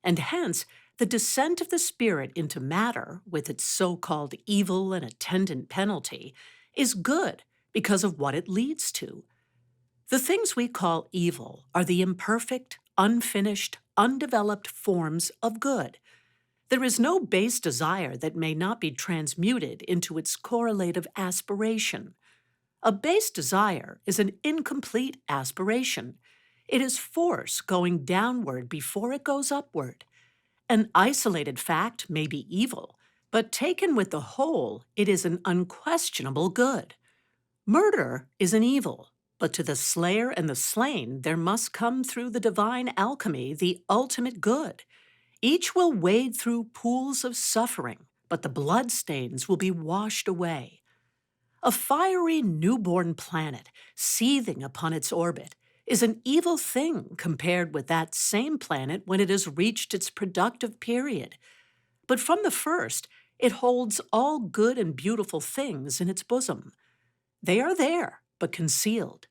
and hence the descent of the spirit into matter, with its so-called evil and attendant penalty, is good because of what it leads to. The things we call evil are the imperfect, unfinished, undeveloped forms of good. There is no base desire that may not be transmuted into its correlative aspiration. A base desire is an incomplete aspiration. It is force going downward before it goes upward. An isolated fact may be evil, but taken with the whole, it is an unquestionable good. Murder is an evil, but to the slayer and the slain there must come through the divine alchemy the ultimate good. Each will wade through pools of suffering, but the bloodstains will be washed away. A fiery newborn planet, seething upon its orbit, is an evil thing compared with that same planet when it has reached its productive period. But from the first, it holds all good and beautiful things in its bosom. They are there, but concealed.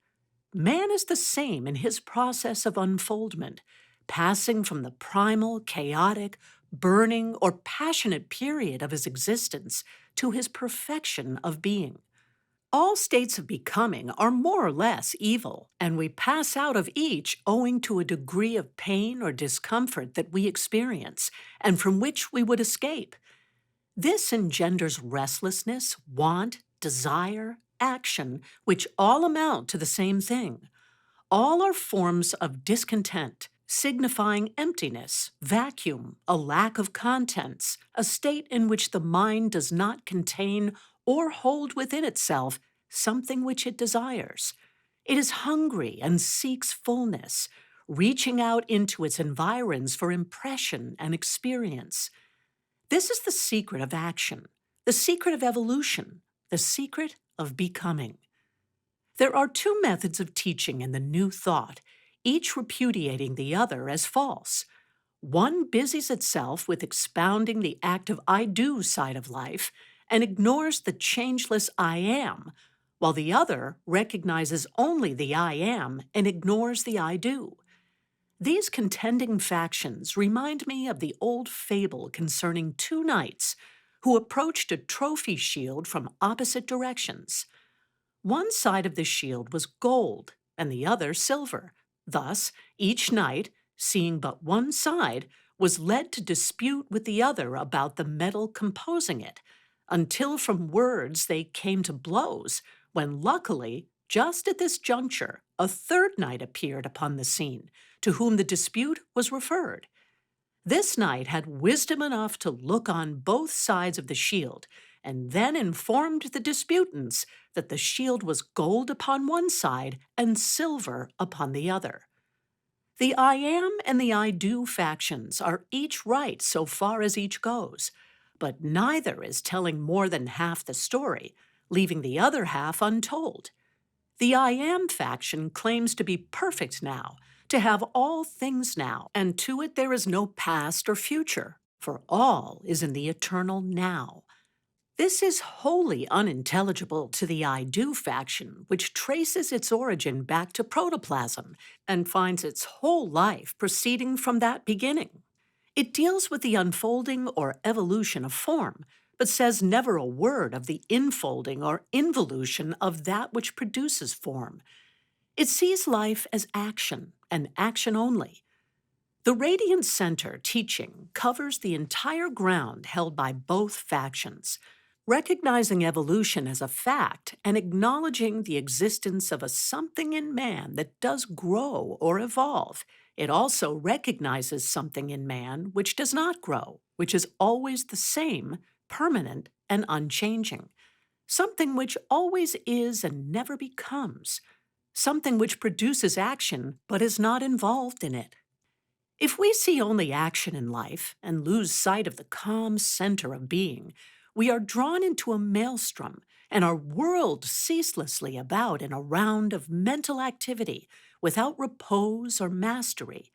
Man is the same in his process of unfoldment, passing from the primal, chaotic, burning, or passionate period of his existence to his perfection of being. All states of becoming are more or less evil, and we pass out of each owing to a degree of pain or discomfort that we experience, and from which we would escape. This engenders restlessness, want, desire, action, which all amount to the same thing. All are forms of discontent, signifying emptiness, vacuum, a lack of contents, a state in which the mind does not contain or hold within itself something which it desires. It is hungry and seeks fullness, reaching out into its environs for impression and experience. This is the secret of action, the secret of evolution, the secret of becoming. There are two methods of teaching in the New Thought, each repudiating the other as false. One busies itself with expounding the active I do side of life and ignores the changeless I am, while the other recognizes only the I am and ignores the I do. These contending factions remind me of the old fable concerning two knights who approached a trophy shield from opposite directions. One side of the shield was gold and the other silver. Thus, each knight, seeing but one side, was led to dispute with the other about the metal composing it, until from words they came to blows, when luckily, just at this juncture, a third knight appeared upon the scene, to whom the dispute was referred. This knight had wisdom enough to look on both sides of the shield, and then informed the disputants that the shield was gold upon one side and silver upon the other. The I am and the I do factions are each right so far as each goes, but neither is telling more than half the story, leaving the other half untold. The I am faction claims to be perfect now, to have all things now, and to it there is no past or future, for all is in the eternal now. This is wholly unintelligible to the I do faction, which traces its origin back to protoplasm and finds its whole life proceeding from that beginning. It deals with the unfolding or evolution of form, but says never a word of the infolding or involution of that which produces form. It sees life as action, and action only. The Radiant Center teaching covers the entire ground held by both factions, recognizing evolution as a fact and acknowledging the existence of a something in man that does grow or evolve. It also recognizes something in man which does not grow, which is always the same, permanent, and unchanging. Something which always is and never becomes. Something which produces action but is not involved in it. If we see only action in life and lose sight of the calm center of being, we are drawn into a maelstrom and are whirled ceaselessly about in a round of mental activity without repose or mastery.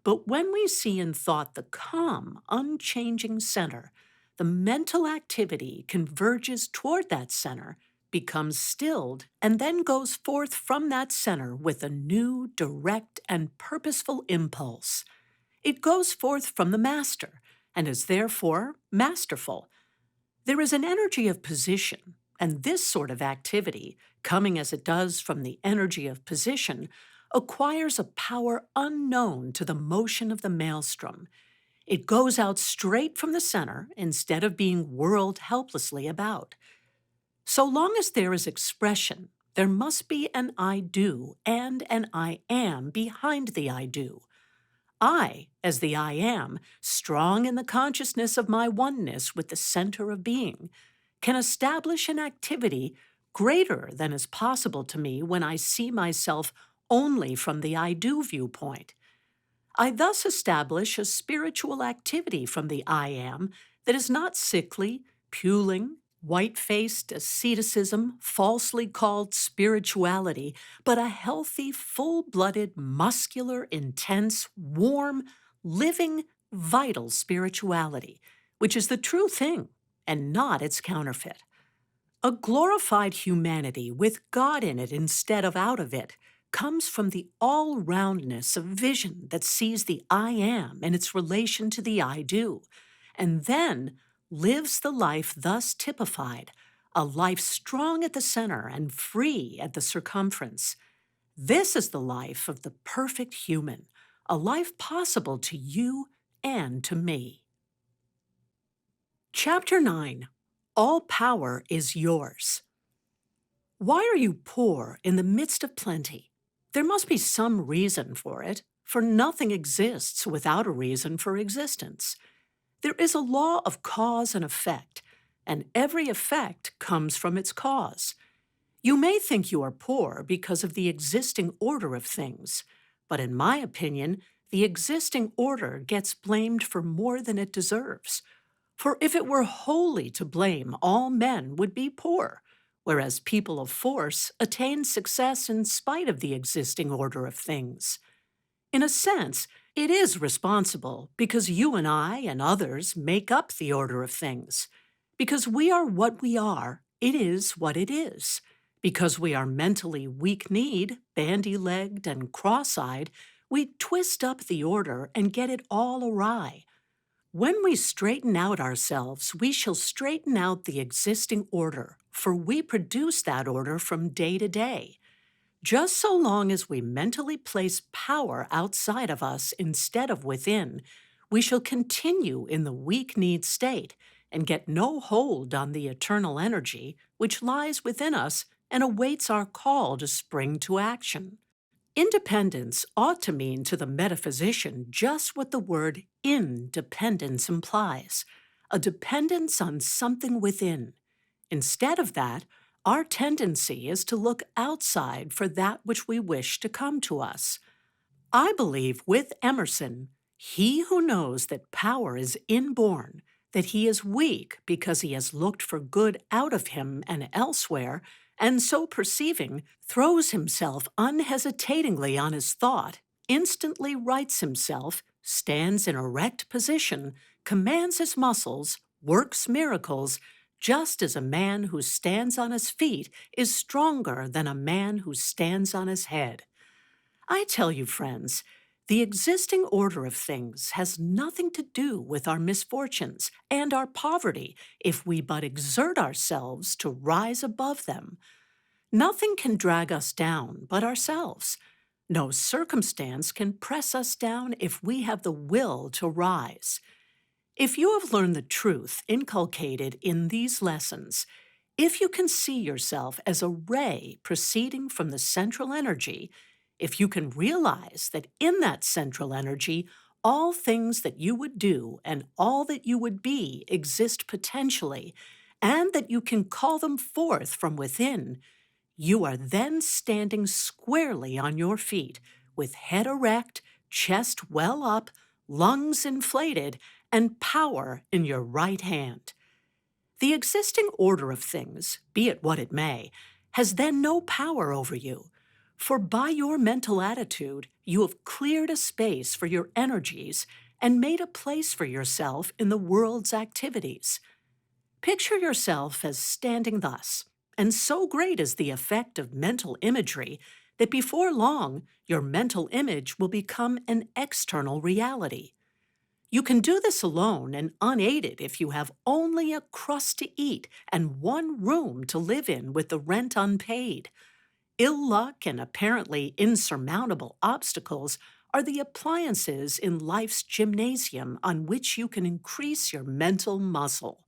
But when we see in thought the calm, unchanging center, the mental activity converges toward that center, becomes stilled, and then goes forth from that center with a new, direct, and purposeful impulse. It goes forth from the master, and is therefore masterful. There is an energy of position, and this sort of activity, coming as it does from the energy of position, acquires a power unknown to the motion of the maelstrom. It goes out straight from the center instead of being whirled helplessly about. So long as there is expression, there must be an I do and an I am behind the I do. I, as the I am, strong in the consciousness of my oneness with the center of being, can establish an activity greater than is possible to me when I see myself only from the I do viewpoint. I thus establish a spiritual activity from the I am that is not sickly, puling, white-faced asceticism falsely called spirituality, but a healthy, full-blooded, muscular, intense, warm, living, vital spirituality, which is the true thing and not its counterfeit. A glorified humanity with God in it instead of out of it comes from the all-roundness of vision that sees the I am in its relation to the I do, and then lives the life thus typified, a life strong at the center and free at the circumference. This is the life of the perfect human, a life possible to you and to me. Chapter 9. All power is yours. Why are you poor in the midst of plenty? There must be some reason for it, for nothing exists without a reason for existence. There is a law of cause and effect, and every effect comes from its cause. You may think you are poor because of the existing order of things, but in my opinion, the existing order gets blamed for more than it deserves. For if it were wholly to blame, all men would be poor, whereas people of force attain success in spite of the existing order of things. In a sense, it is responsible because you and I and others make up the order of things. Because we are what we are, it is what it is. Because we are mentally weak-kneed, bandy-legged, and cross-eyed, we twist up the order and get it all awry. When we straighten out ourselves, we shall straighten out the existing order, for we produce that order from day to day. Just so long as we mentally place power outside of us instead of within, we shall continue in the weak-kneed state and get no hold on the eternal energy which lies within us and awaits our call to spring to action. Independence ought to mean to the metaphysician just what the word independence implies, a dependence on something within. Instead of that, our tendency is to look outside for that which we wish to come to us. I believe with Emerson, he who knows that power is inborn, that he is weak because he has looked for good out of him and elsewhere, and so perceiving, throws himself unhesitatingly on his thought, instantly rights himself, stands in erect position, commands his muscles, works miracles, just as a man who stands on his feet is stronger than a man who stands on his head. I tell you, friends, the existing order of things has nothing to do with our misfortunes and our poverty if we but exert ourselves to rise above them. Nothing can drag us down but ourselves. No circumstance can press us down if we have the will to rise. If you have learned the truth inculcated in these lessons, if you can see yourself as a ray proceeding from the central energy, if you can realize that in that central energy, all things that you would do and all that you would be exist potentially, and that you can call them forth from within, you are then standing squarely on your feet, with head erect, chest well up, lungs inflated, and power in your right hand. The existing order of things, be it what it may, has then no power over you, for by your mental attitude you have cleared a space for your energies and made a place for yourself in the world's activities. Picture yourself as standing thus, and so great is the effect of mental imagery that before long your mental image will become an external reality. You can do this alone and unaided if you have only a crust to eat and one room to live in with the rent unpaid. Ill luck and apparently insurmountable obstacles are the appliances in life's gymnasium on which you can increase your mental muscle.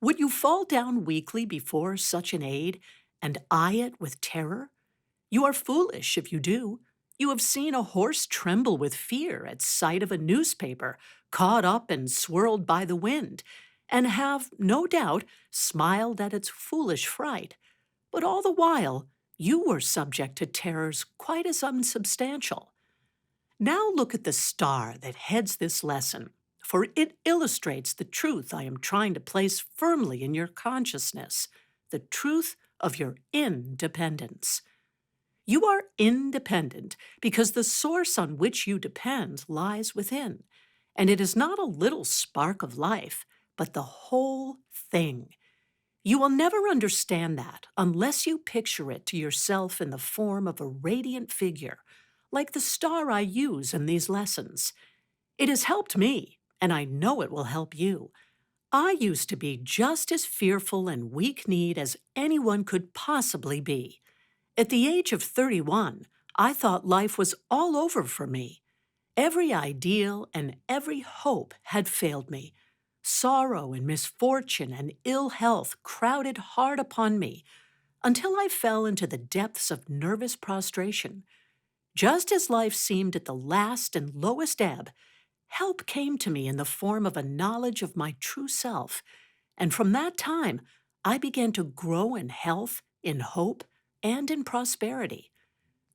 Would you fall down weakly before such an aid and eye it with terror? You are foolish if you do. You have seen a horse tremble with fear at sight of a newspaper caught up and swirled by the wind, and have, no doubt, smiled at its foolish fright. But all the while, you were subject to terrors quite as unsubstantial. Now look at the star that heads this lesson, for it illustrates the truth I am trying to place firmly in your consciousness, the truth of your independence. You are independent because the source on which you depend lies within, and it is not a little spark of life, but the whole thing. You will never understand that unless you picture it to yourself in the form of a radiant figure, like the star I use in these lessons. It has helped me, and I know it will help you. I used to be just as fearful and weak-kneed as anyone could possibly be. At the age of 31, I thought life was all over for me. Every ideal and every hope had failed me. Sorrow and misfortune and ill health crowded hard upon me until I fell into the depths of nervous prostration. Just as life seemed at the last and lowest ebb, help came to me in the form of a knowledge of my true self, and from that time, I began to grow in health, in hope, and in prosperity.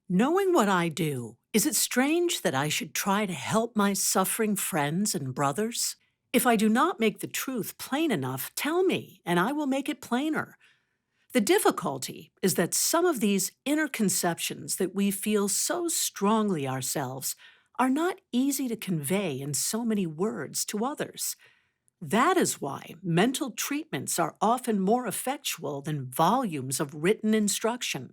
Knowing what I do, is it strange that I should try to help my suffering friends and brothers? If I do not make the truth plain enough, tell me, and I will make it plainer. The difficulty is that some of these inner conceptions that we feel so strongly ourselves are not easy to convey in so many words to others. That is why mental treatments are often more effectual than volumes of written instruction.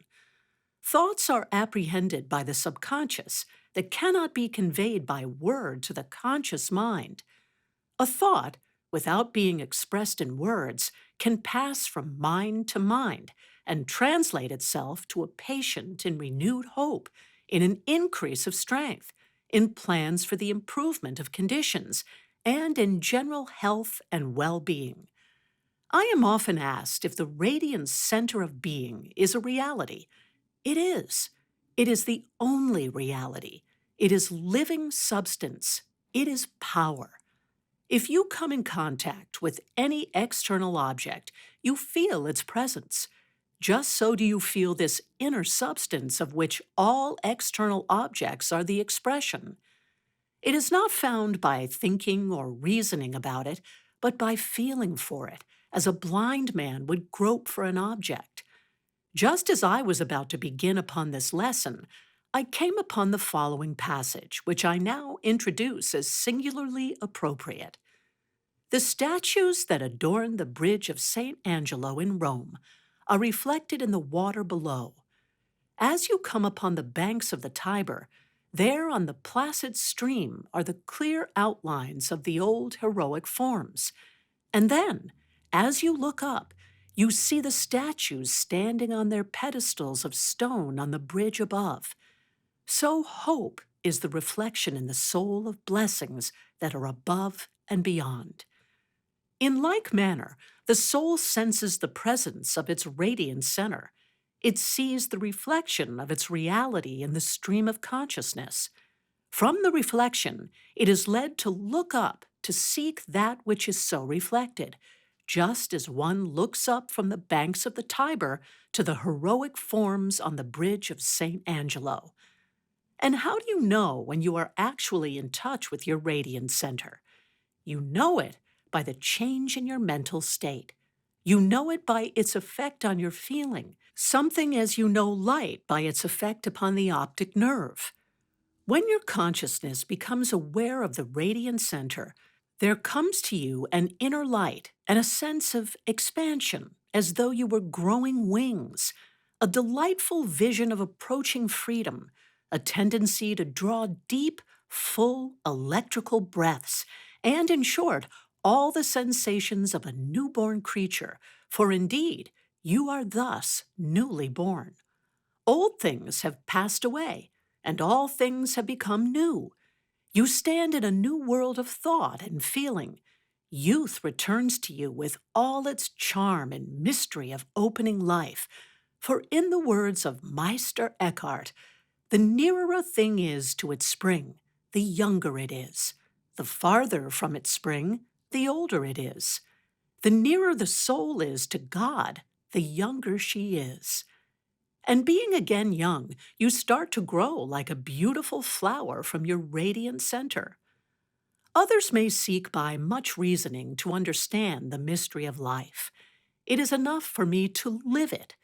Thoughts are apprehended by the subconscious that cannot be conveyed by word to the conscious mind. A thought, without being expressed in words, can pass from mind to mind and translate itself to a patient in renewed hope, in an increase of strength, in plans for the improvement of conditions, and in general health and well-being. I am often asked if the radiant center of being is a reality. It is. It is the only reality. It is living substance. It is power. If you come in contact with any external object, you feel its presence. Just so do you feel this inner substance of which all external objects are the expression. It is not found by thinking or reasoning about it, but by feeling for it, as a blind man would grope for an object. Just as I was about to begin upon this lesson, I came upon the following passage, which I now introduce as singularly appropriate. The statues that adorn the bridge of St. Angelo in Rome are reflected in the water below. As you come upon the banks of the Tiber, there on the placid stream are the clear outlines of the old heroic forms. And then, as you look up, you see the statues standing on their pedestals of stone on the bridge above. So hope is the reflection in the soul of blessings that are above and beyond. In like manner, the soul senses the presence of its radiant center. It sees the reflection of its reality in the stream of consciousness. From the reflection, it is led to look up to seek that which is so reflected, just as one looks up from the banks of the Tiber to the heroic forms on the bridge of St. Angelo. And how do you know when you are actually in touch with your radiant center? You know it by the change in your mental state. You know it by its effect on your feeling, something as you know light by its effect upon the optic nerve. When your consciousness becomes aware of the radiant center, there comes to you an inner light and a sense of expansion, as though you were growing wings, a delightful vision of approaching freedom, a tendency to draw deep, full, electrical breaths, and, in short, all the sensations of a newborn creature, for indeed, you are thus newly born. Old things have passed away, and all things have become new. You stand in a new world of thought and feeling. Youth returns to you with all its charm and mystery of opening life. For in the words of Meister Eckhart, the nearer a thing is to its spring, the younger it is. The farther from its spring, the older it is. The nearer the soul is to God, the younger she is. And being again young, you start to grow like a beautiful flower from your radiant center. Others may seek by much reasoning to understand the mystery of life. It is enough for me to live it.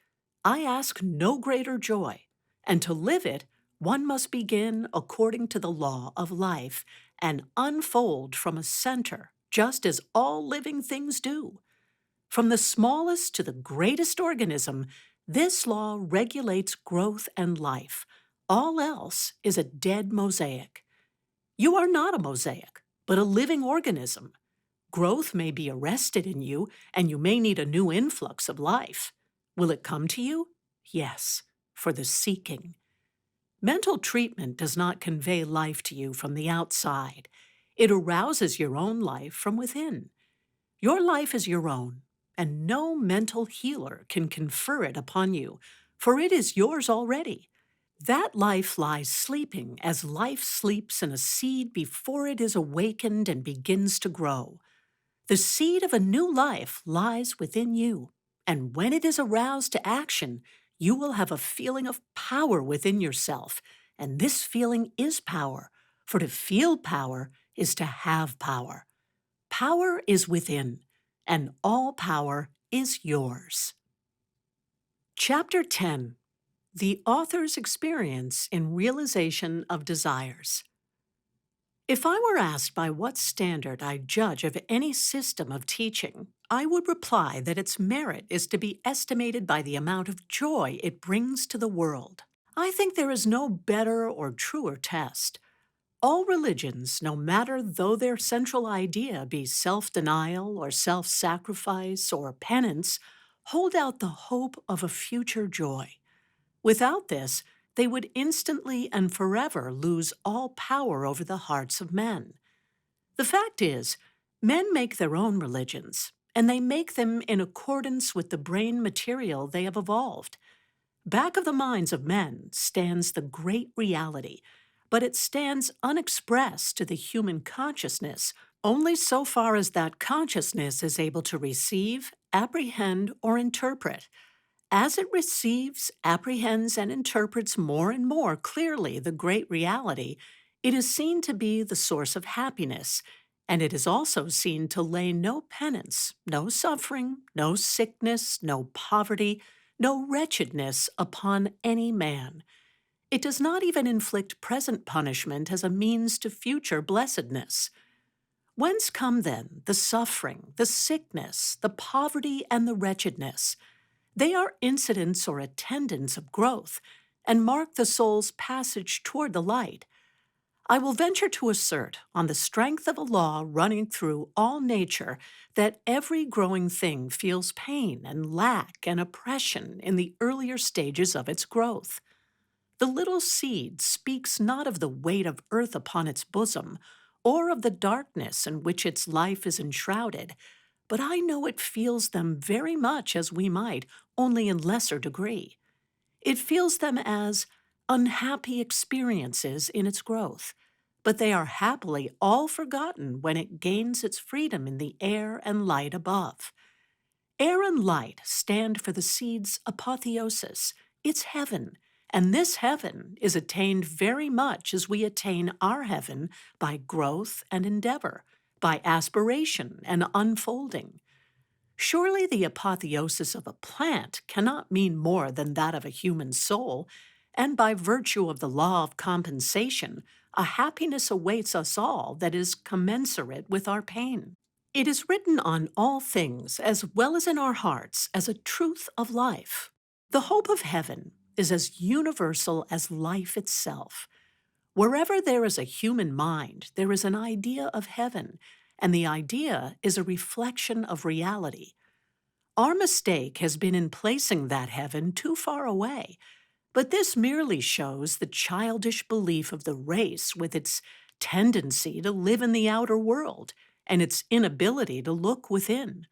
I ask no greater joy, and to live it, one must begin according to the law of life and unfold from a center, just as all living things do. From the smallest to the greatest organism, this law regulates growth and life. All else is a dead mosaic. You are not a mosaic, but a living organism. Growth may be arrested in you, and you may need a new influx of life. Will it come to you? Yes, for the seeking. Mental treatment does not convey life to you from the outside. It arouses your own life from within. Your life is your own, and no mental healer can confer it upon you, for it is yours already. That life lies sleeping as life sleeps in a seed before it is awakened and begins to grow. The seed of a new life lies within you, and when it is aroused to action, you will have a feeling of power within yourself, and this feeling is power, for to feel power is to have power. Power is within, and all power is yours. Chapter 10: The Author's Experience in Realization of Desires. If I were asked by what standard I judge of any system of teaching, I would reply that its merit is to be estimated by the amount of joy it brings to the world. I think there is no better or truer test. All religions, no matter though their central idea be self-denial or self-sacrifice or penance, hold out the hope of a future joy. Without this, they would instantly and forever lose all power over the hearts of men. The fact is, men make their own religions, and they make them in accordance with the brain material they have evolved. Back of the minds of men stands the great reality, but it stands unexpressed to the human consciousness only so far as that consciousness is able to receive, apprehend, or interpret. As it receives, apprehends, and interprets more and more clearly the great reality, it is seen to be the source of happiness, and it is also seen to lay no penance, no suffering, no sickness, no poverty, no wretchedness upon any man. It does not even inflict present punishment as a means to future blessedness. Whence come then the suffering, the sickness, the poverty, and the wretchedness? They are incidents or attendants of growth, and mark the soul's passage toward the light. I will venture to assert, on the strength of a law running through all nature, that every growing thing feels pain and lack and oppression in the earlier stages of its growth. The little seed speaks not of the weight of earth upon its bosom, or of the darkness in which its life is enshrouded, but I know it feels them very much as we might, only in lesser degree. It feels them as unhappy experiences in its growth, but they are happily all forgotten when it gains its freedom in the air and light above. Air and light stand for the seed's apotheosis, its heaven, and this heaven is attained very much as we attain our heaven by growth and endeavor, by aspiration and unfolding. Surely the apotheosis of a plant cannot mean more than that of a human soul, and by virtue of the law of compensation, a happiness awaits us all that is commensurate with our pain. It is written on all things, as well as in our hearts, as a truth of life. The hope of heaven is as universal as life itself. Wherever there is a human mind, there is an idea of heaven, and the idea is a reflection of reality. Our mistake has been in placing that heaven too far away, but this merely shows the childish belief of the race with its tendency to live in the outer world and its inability to look within.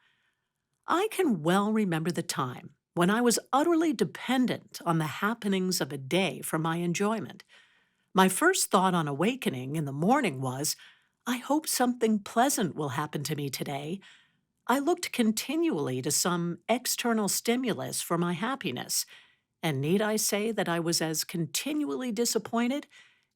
I can well remember the time when I was utterly dependent on the happenings of a day for my enjoyment. My first thought on awakening in the morning was, I hope something pleasant will happen to me today. I looked continually to some external stimulus for my happiness, and need I say that I was as continually disappointed?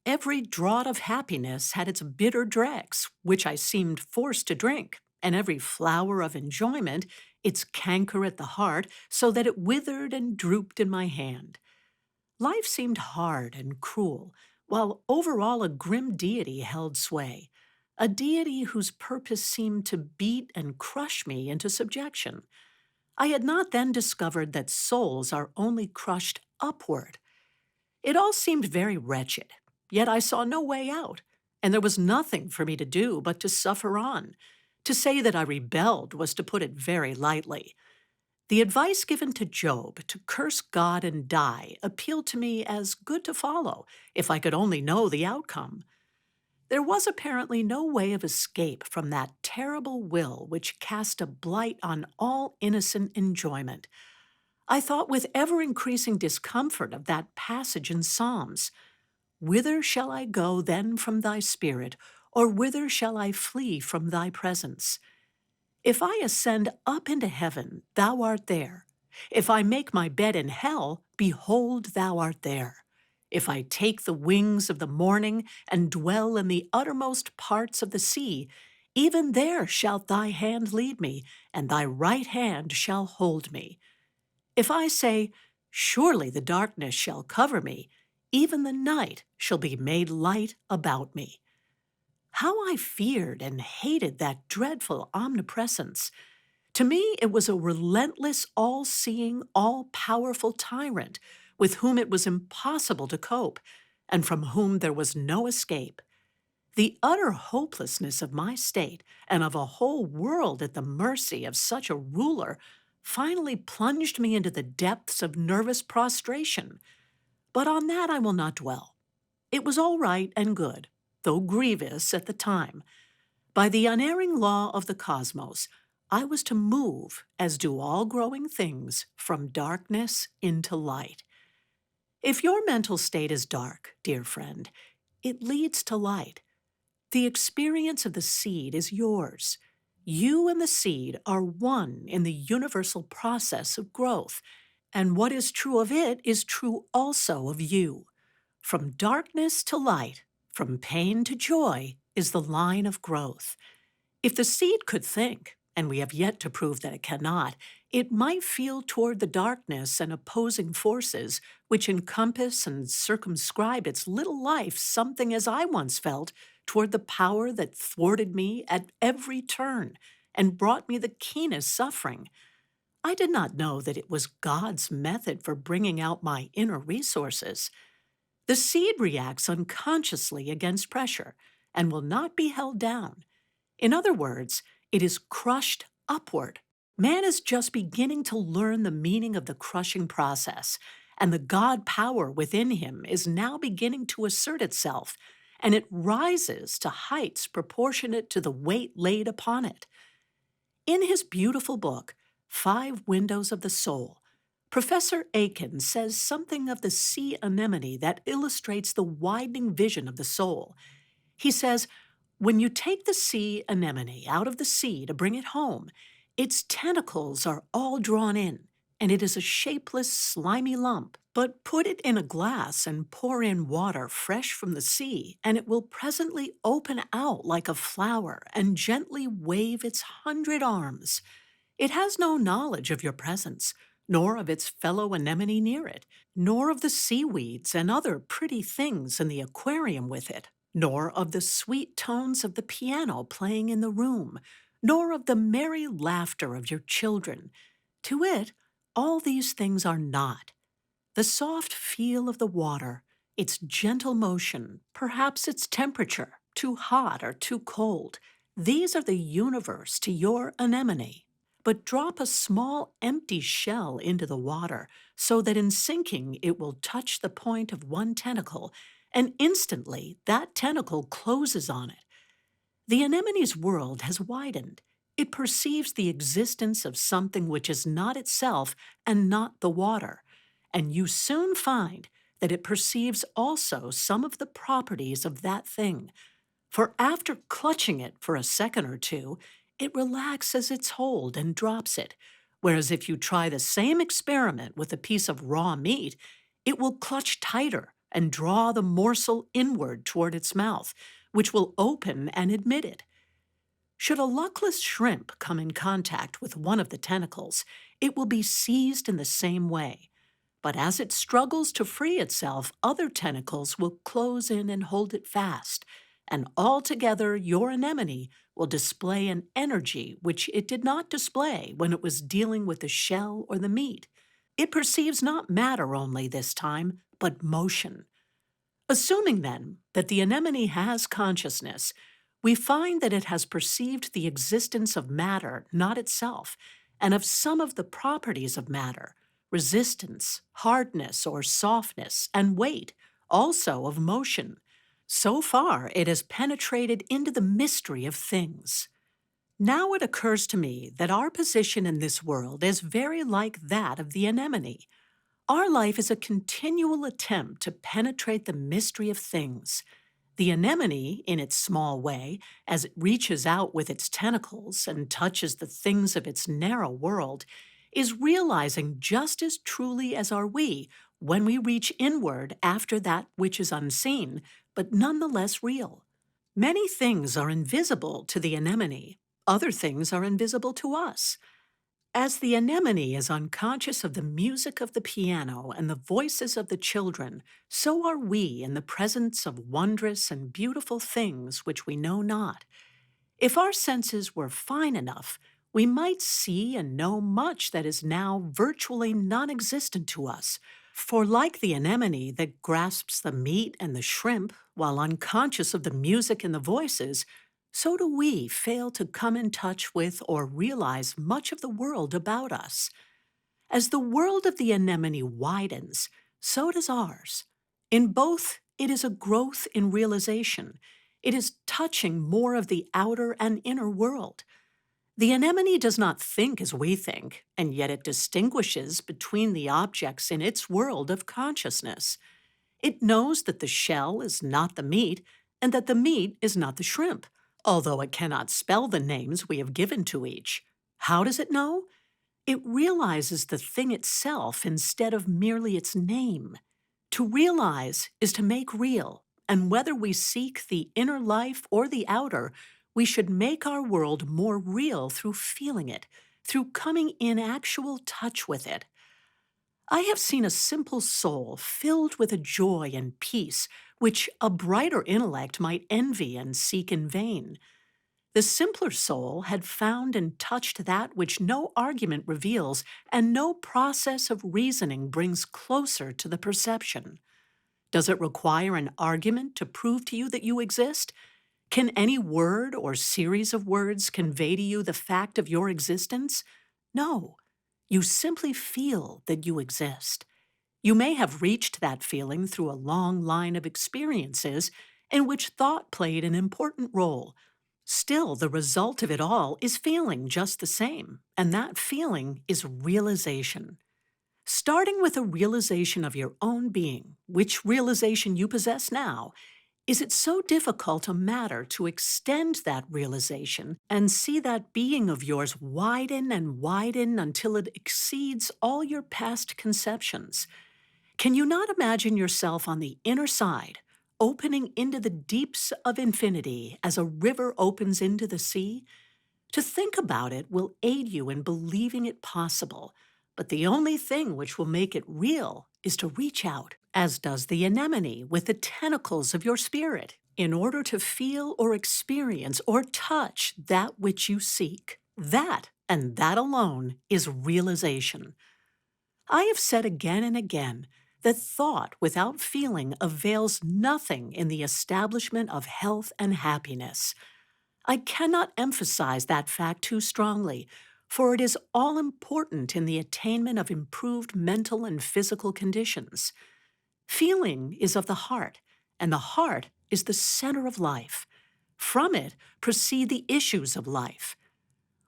Every draught of happiness had its bitter dregs, which I seemed forced to drink, and every flower of enjoyment its canker at the heart, so that it withered and drooped in my hand. Life seemed hard and cruel, while over all a grim deity held sway, a deity whose purpose seemed to beat and crush me into subjection. I had not then discovered that souls are only crushed upward. It all seemed very wretched, yet I saw no way out, and there was nothing for me to do but to suffer on. To say that I rebelled was to put it very lightly. The advice given to Job to curse God and die appealed to me as good to follow if I could only know the outcome. There was apparently no way of escape from that terrible will which cast a blight on all innocent enjoyment. I thought with ever increasing discomfort of that passage in Psalms. Whither shall I go then from thy spirit, or whither shall I flee from thy presence? If I ascend up into heaven, thou art there. If I make my bed in hell, behold, thou art there. If I take the wings of the morning and dwell in the uttermost parts of the sea, even there shalt thy hand lead me, and thy right hand shall hold me. If I say, surely the darkness shall cover me, even the night shall be made light about me. How I feared and hated that dreadful omnipresence. To me, it was a relentless, all-seeing, all-powerful tyrant with whom it was impossible to cope, and from whom there was no escape. The utter hopelessness of my state and of a whole world at the mercy of such a ruler finally plunged me into the depths of nervous prostration. But on that I will not dwell. It was all right and good, though grievous at the time. By the unerring law of the cosmos, I was to move, as do all growing things, from darkness into light. If your mental state is dark, dear friend, it leads to light. The experience of the seed is yours. You and the seed are one in the universal process of growth, and what is true of it is true also of you. From darkness to light, from pain to joy, is the line of growth. If the seed could think, and we have yet to prove that it cannot, it might feel toward the darkness and opposing forces which encompass and circumscribe its little life something as I once felt toward the power that thwarted me at every turn and brought me the keenest suffering. I did not know that it was God's method for bringing out my inner resources. The seed reacts unconsciously against pressure and will not be held down. In other words, it is crushed upward. Man is just beginning to learn the meaning of the crushing process, and the God power within him is now beginning to assert itself, and it rises to heights proportionate to the weight laid upon it. In his beautiful book, Five Windows of the Soul, Professor Aiken says something of the sea anemone that illustrates the widening vision of the soul. He says, when you take the sea anemone out of the sea to bring it home, its tentacles are all drawn in, and it is a shapeless, slimy lump. But put it in a glass and pour in water fresh from the sea, and it will presently open out like a flower and gently wave its 100 arms. It has no knowledge of your presence, nor of its fellow anemone near it, nor of the seaweeds and other pretty things in the aquarium with it, nor of the sweet tones of the piano playing in the room, nor of the merry laughter of your children. To it, all these things are not. The soft feel of the water, its gentle motion, perhaps its temperature, too hot or too cold, these are the universe to your anemone. But drop a small empty shell into the water so that in sinking it will touch the point of one tentacle, and instantly that tentacle closes on it. The anemone's world has widened. It perceives the existence of something which is not itself and not the water, and you soon find that it perceives also some of the properties of that thing, for after clutching it for a second or two, it relaxes its hold and drops it, whereas if you try the same experiment with a piece of raw meat, it will clutch tighter and draw the morsel inward toward its mouth, which will open and admit it. Should a luckless shrimp come in contact with one of the tentacles, it will be seized in the same way. But as it struggles to free itself, other tentacles will close in and hold it fast, and altogether your anemone will display an energy which it did not display when it was dealing with the shell or the meat. It perceives not matter only this time, but motion. Assuming, then, that the anemone has consciousness, we find that it has perceived the existence of matter, not itself, and of some of the properties of matter, resistance, hardness or softness, and weight, also of motion. So far, it has penetrated into the mystery of things. Now it occurs to me that our position in this world is very like that of the anemone. Our life is a continual attempt to penetrate the mystery of things. The anemone, in its small way, as it reaches out with its tentacles and touches the things of its narrow world, is realizing just as truly as are we when we reach inward after that which is unseen, but nonetheless real. Many things are invisible to the anemone, other things are invisible to us. As the anemone is unconscious of the music of the piano and the voices of the children, so are we in the presence of wondrous and beautiful things which we know not. If our senses were fine enough, we might see and know much that is now virtually non existent to us. For, like the anemone that grasps the meat and the shrimp while unconscious of the music and the voices, so do we fail to come in touch with or realize much of the world about us. As the world of the anemone widens, so does ours. In both, it is a growth in realization. It is touching more of the outer and inner world. The anemone does not think as we think, and yet it distinguishes between the objects in its world of consciousness. It knows that the shell is not the meat, and that the meat is not the shrimp, although it cannot spell the names we have given to each. How does it know? It realizes the thing itself instead of merely its name. To realize is to make real, and whether we seek the inner life or the outer, we should make our world more real through feeling it, through coming in actual touch with it. I have seen a simple soul filled with a joy and peace which a brighter intellect might envy and seek in vain. The simpler soul had found and touched that which no argument reveals and no process of reasoning brings closer to the perception. Does it require an argument to prove to you that you exist? Can any word or series of words convey to you the fact of your existence? No. You simply feel that you exist. You may have reached that feeling through a long line of experiences in which thought played an important role. Still, the result of it all is feeling just the same, and that feeling is realization. Starting with a realization of your own being, which realization you possess now, is it so difficult a matter to extend that realization and see that being of yours widen and widen until it exceeds all your past conceptions? Can you not imagine yourself on the inner side, opening into the deeps of infinity as a river opens into the sea? To think about it will aid you in believing it possible, but the only thing which will make it real is to reach out, as does the anemone with the tentacles of your spirit, in order to feel or experience or touch that which you seek. That, and that alone, is realization. I have said again and again that thought without feeling avails nothing in the establishment of health and happiness. I cannot emphasize that fact too strongly, for it is all important in the attainment of improved mental and physical conditions. Feeling is of the heart, and the heart is the center of life. From it proceed the issues of life.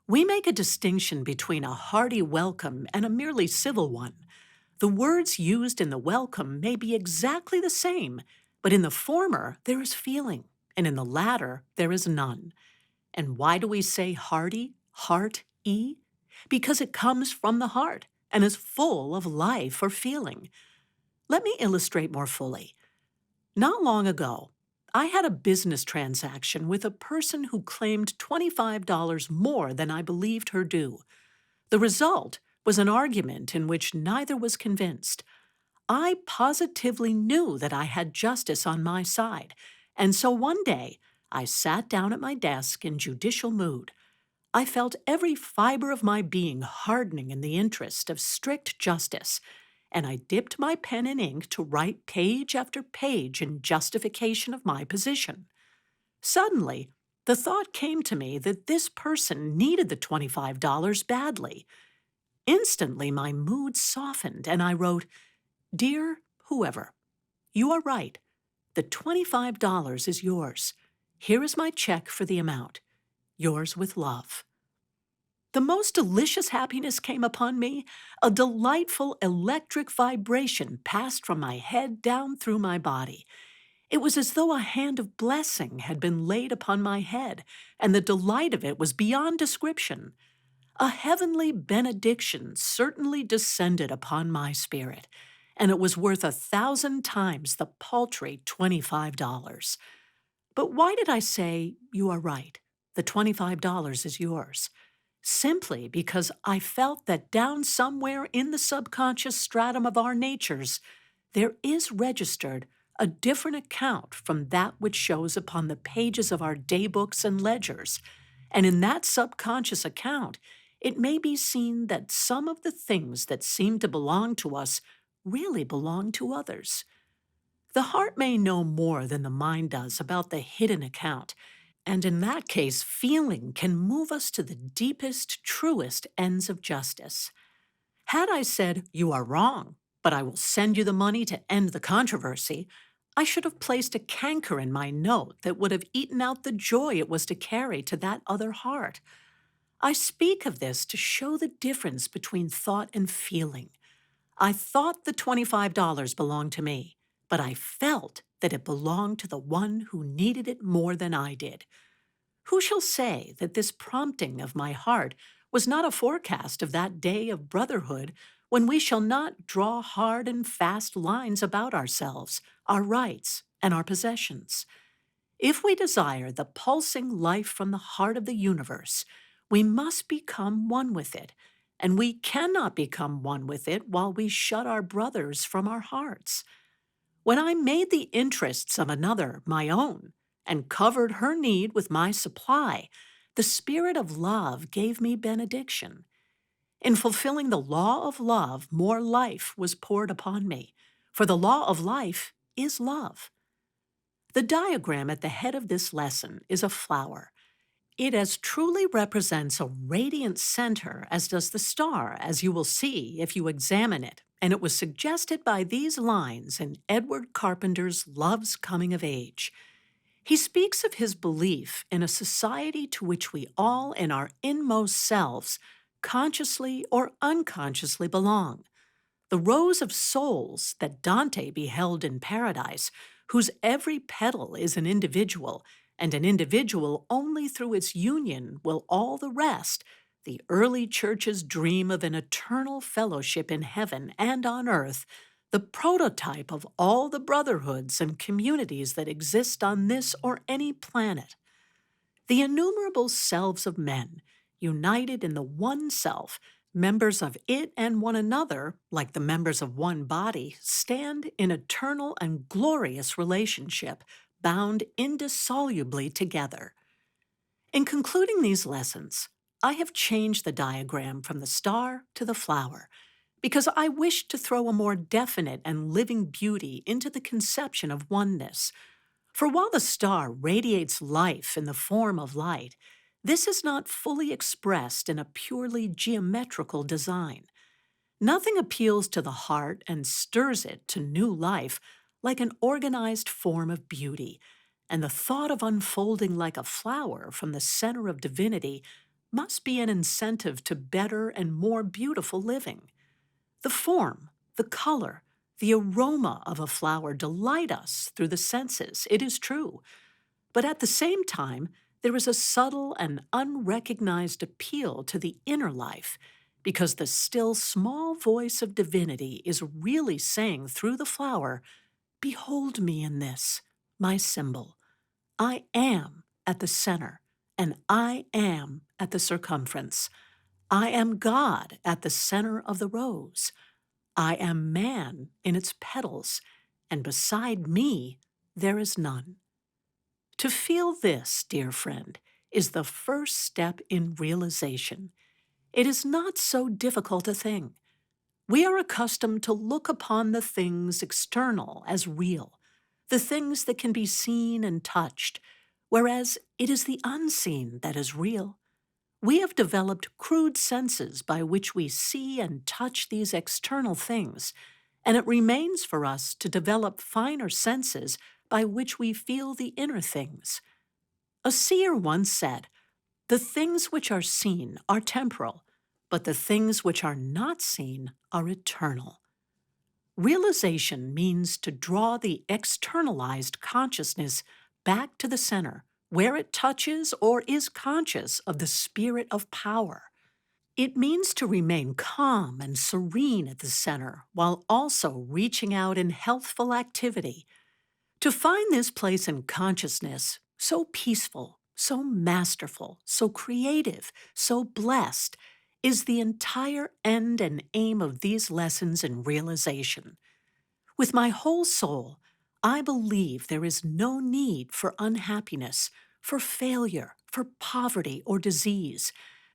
We make a distinction between a hearty welcome and a merely civil one. The words used in the welcome may be exactly the same, but in the former there is feeling, and in the latter there is none. And why do we say hearty, heart-y? Because it comes from the heart and is full of life or feeling. Let me illustrate more fully. Not long ago, I had a business transaction with a person who claimed $25 more than I believed her due. The result was an argument in which neither was convinced. I positively knew that I had justice on my side, and so one day I sat down at my desk in judicial mood. I felt every fiber of my being hardening in the interest of strict justice, and I dipped my pen in ink to write page after page in justification of my position. Suddenly, The thought came to me that this person needed the $25 badly. Instantly, my mood softened, and I wrote, "Dear whoever, you are right. The $25 is yours. Here is my check for the amount. Yours with love." The most delicious happiness came upon me. A delightful electric vibration passed from my head down through my body. It was as though a hand of blessing had been laid upon my head, and the delight of it was beyond description. A heavenly benediction certainly descended upon my spirit, and it was worth 1,000 times the paltry $25. But why did I say, "You are right, the $25 is yours"? Simply because I felt that down somewhere in the subconscious stratum of our natures, there is registered a different account from that which shows upon the pages of our daybooks and ledgers, and in that subconscious account, it may be seen that some of the things that seem to belong to us really belong to others. The heart may know more than the mind does about the hidden account, and in that case, feeling can move us to the deepest, truest ends of justice. Had I said, "You are wrong, but I will send you the money to end the controversy," I should have placed a canker in my note that would have eaten out the joy it was to carry to that other heart. I speak of this to show the difference between thought and feeling. I thought the $25 belonged to me, but I felt that it belonged to the one who needed it more than I did. Who shall say that this prompting of my heart was not a forecast of that day of brotherhood when we shall not draw hard and fast lines about ourselves, our rights, and our possessions? If we desire the pulsing life from the heart of the universe, we must become one with it, and we cannot become one with it while we shut our brothers from our hearts. When I made the interests of another my own and covered her need with my supply, the spirit of love gave me benediction. In fulfilling the law of love, more life was poured upon me, for the law of life is love. The diagram at the head of this lesson is a flower. It as truly represents a radiant center as does the star, as you will see if you examine it, and it was suggested by these lines in Edward Carpenter's Love's Coming of Age. He speaks of his belief in a society to which we all in our inmost selves consciously or unconsciously belong. The rows of souls that Dante beheld in paradise, whose every petal is an individual, and an individual only through its union will all the rest, the early church's dream of an eternal fellowship in heaven and on earth, the prototype of all the brotherhoods and communities that exist on this or any planet. The innumerable selves of men, united in the one self, members of it and one another, like the members of one body, stand in eternal and glorious relationship, bound indissolubly together. In concluding these lessons, I have changed the diagram from the star to the flower, because I wished to throw a more definite and living beauty into the conception of oneness. For while the star radiates life in the form of light, this is not fully expressed in a purely geometrical design. Nothing appeals to the heart and stirs it to new life like an organized form of beauty, and the thought of unfolding like a flower from the center of divinity must be an incentive to better and more beautiful living. The form, the color, the aroma of a flower delight us through the senses, it is true, but at the same time, there is a subtle and unrecognized appeal to the inner life, because the still small voice of divinity is really saying through the flower, "Behold me in this, my symbol. I am at the center, and I am at the circumference. I am God at the center of the rose. I am man in its petals, and beside me there is none." To feel this, dear friend, is the first step in realization. It is not so difficult a thing. We are accustomed to look upon the things external as real, the things that can be seen and touched. whereas it is the unseen that is real. We have developed crude senses by which we see and touch these external things, and it remains for us to develop finer senses by which we feel the inner things. A seer once said, "The things which are seen are temporal, but the things which are not seen are eternal." Realization means to draw the externalized consciousness back to the center, where it touches or is conscious of the spirit of power. It means to remain calm and serene at the center while also reaching out in healthful activity. To find this place in consciousness, so peaceful, so masterful, so creative, so blessed, is the entire end and aim of these lessons in realization. With my whole soul, I believe there is no need for unhappiness, for failure, for poverty or disease,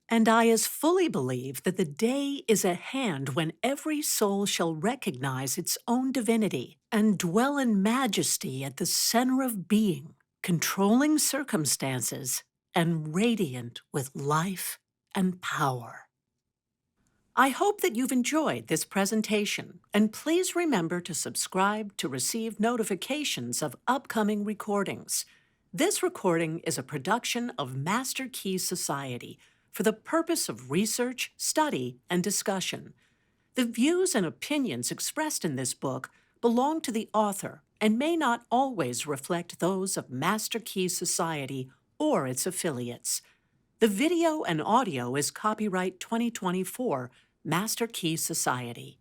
and I as fully believe that the day is at hand when every soul shall recognize its own divinity and dwell in majesty at the center of being, controlling circumstances and radiant with life and power. I hope that you've enjoyed this presentation, and please remember to subscribe to receive notifications of upcoming recordings. This recording is a production of Master Key Society for the purpose of research, study, and discussion. The views and opinions expressed in this book belong to the author and may not always reflect those of Master Key Society or its affiliates. The video and audio is copyright 2024, Master Key Society.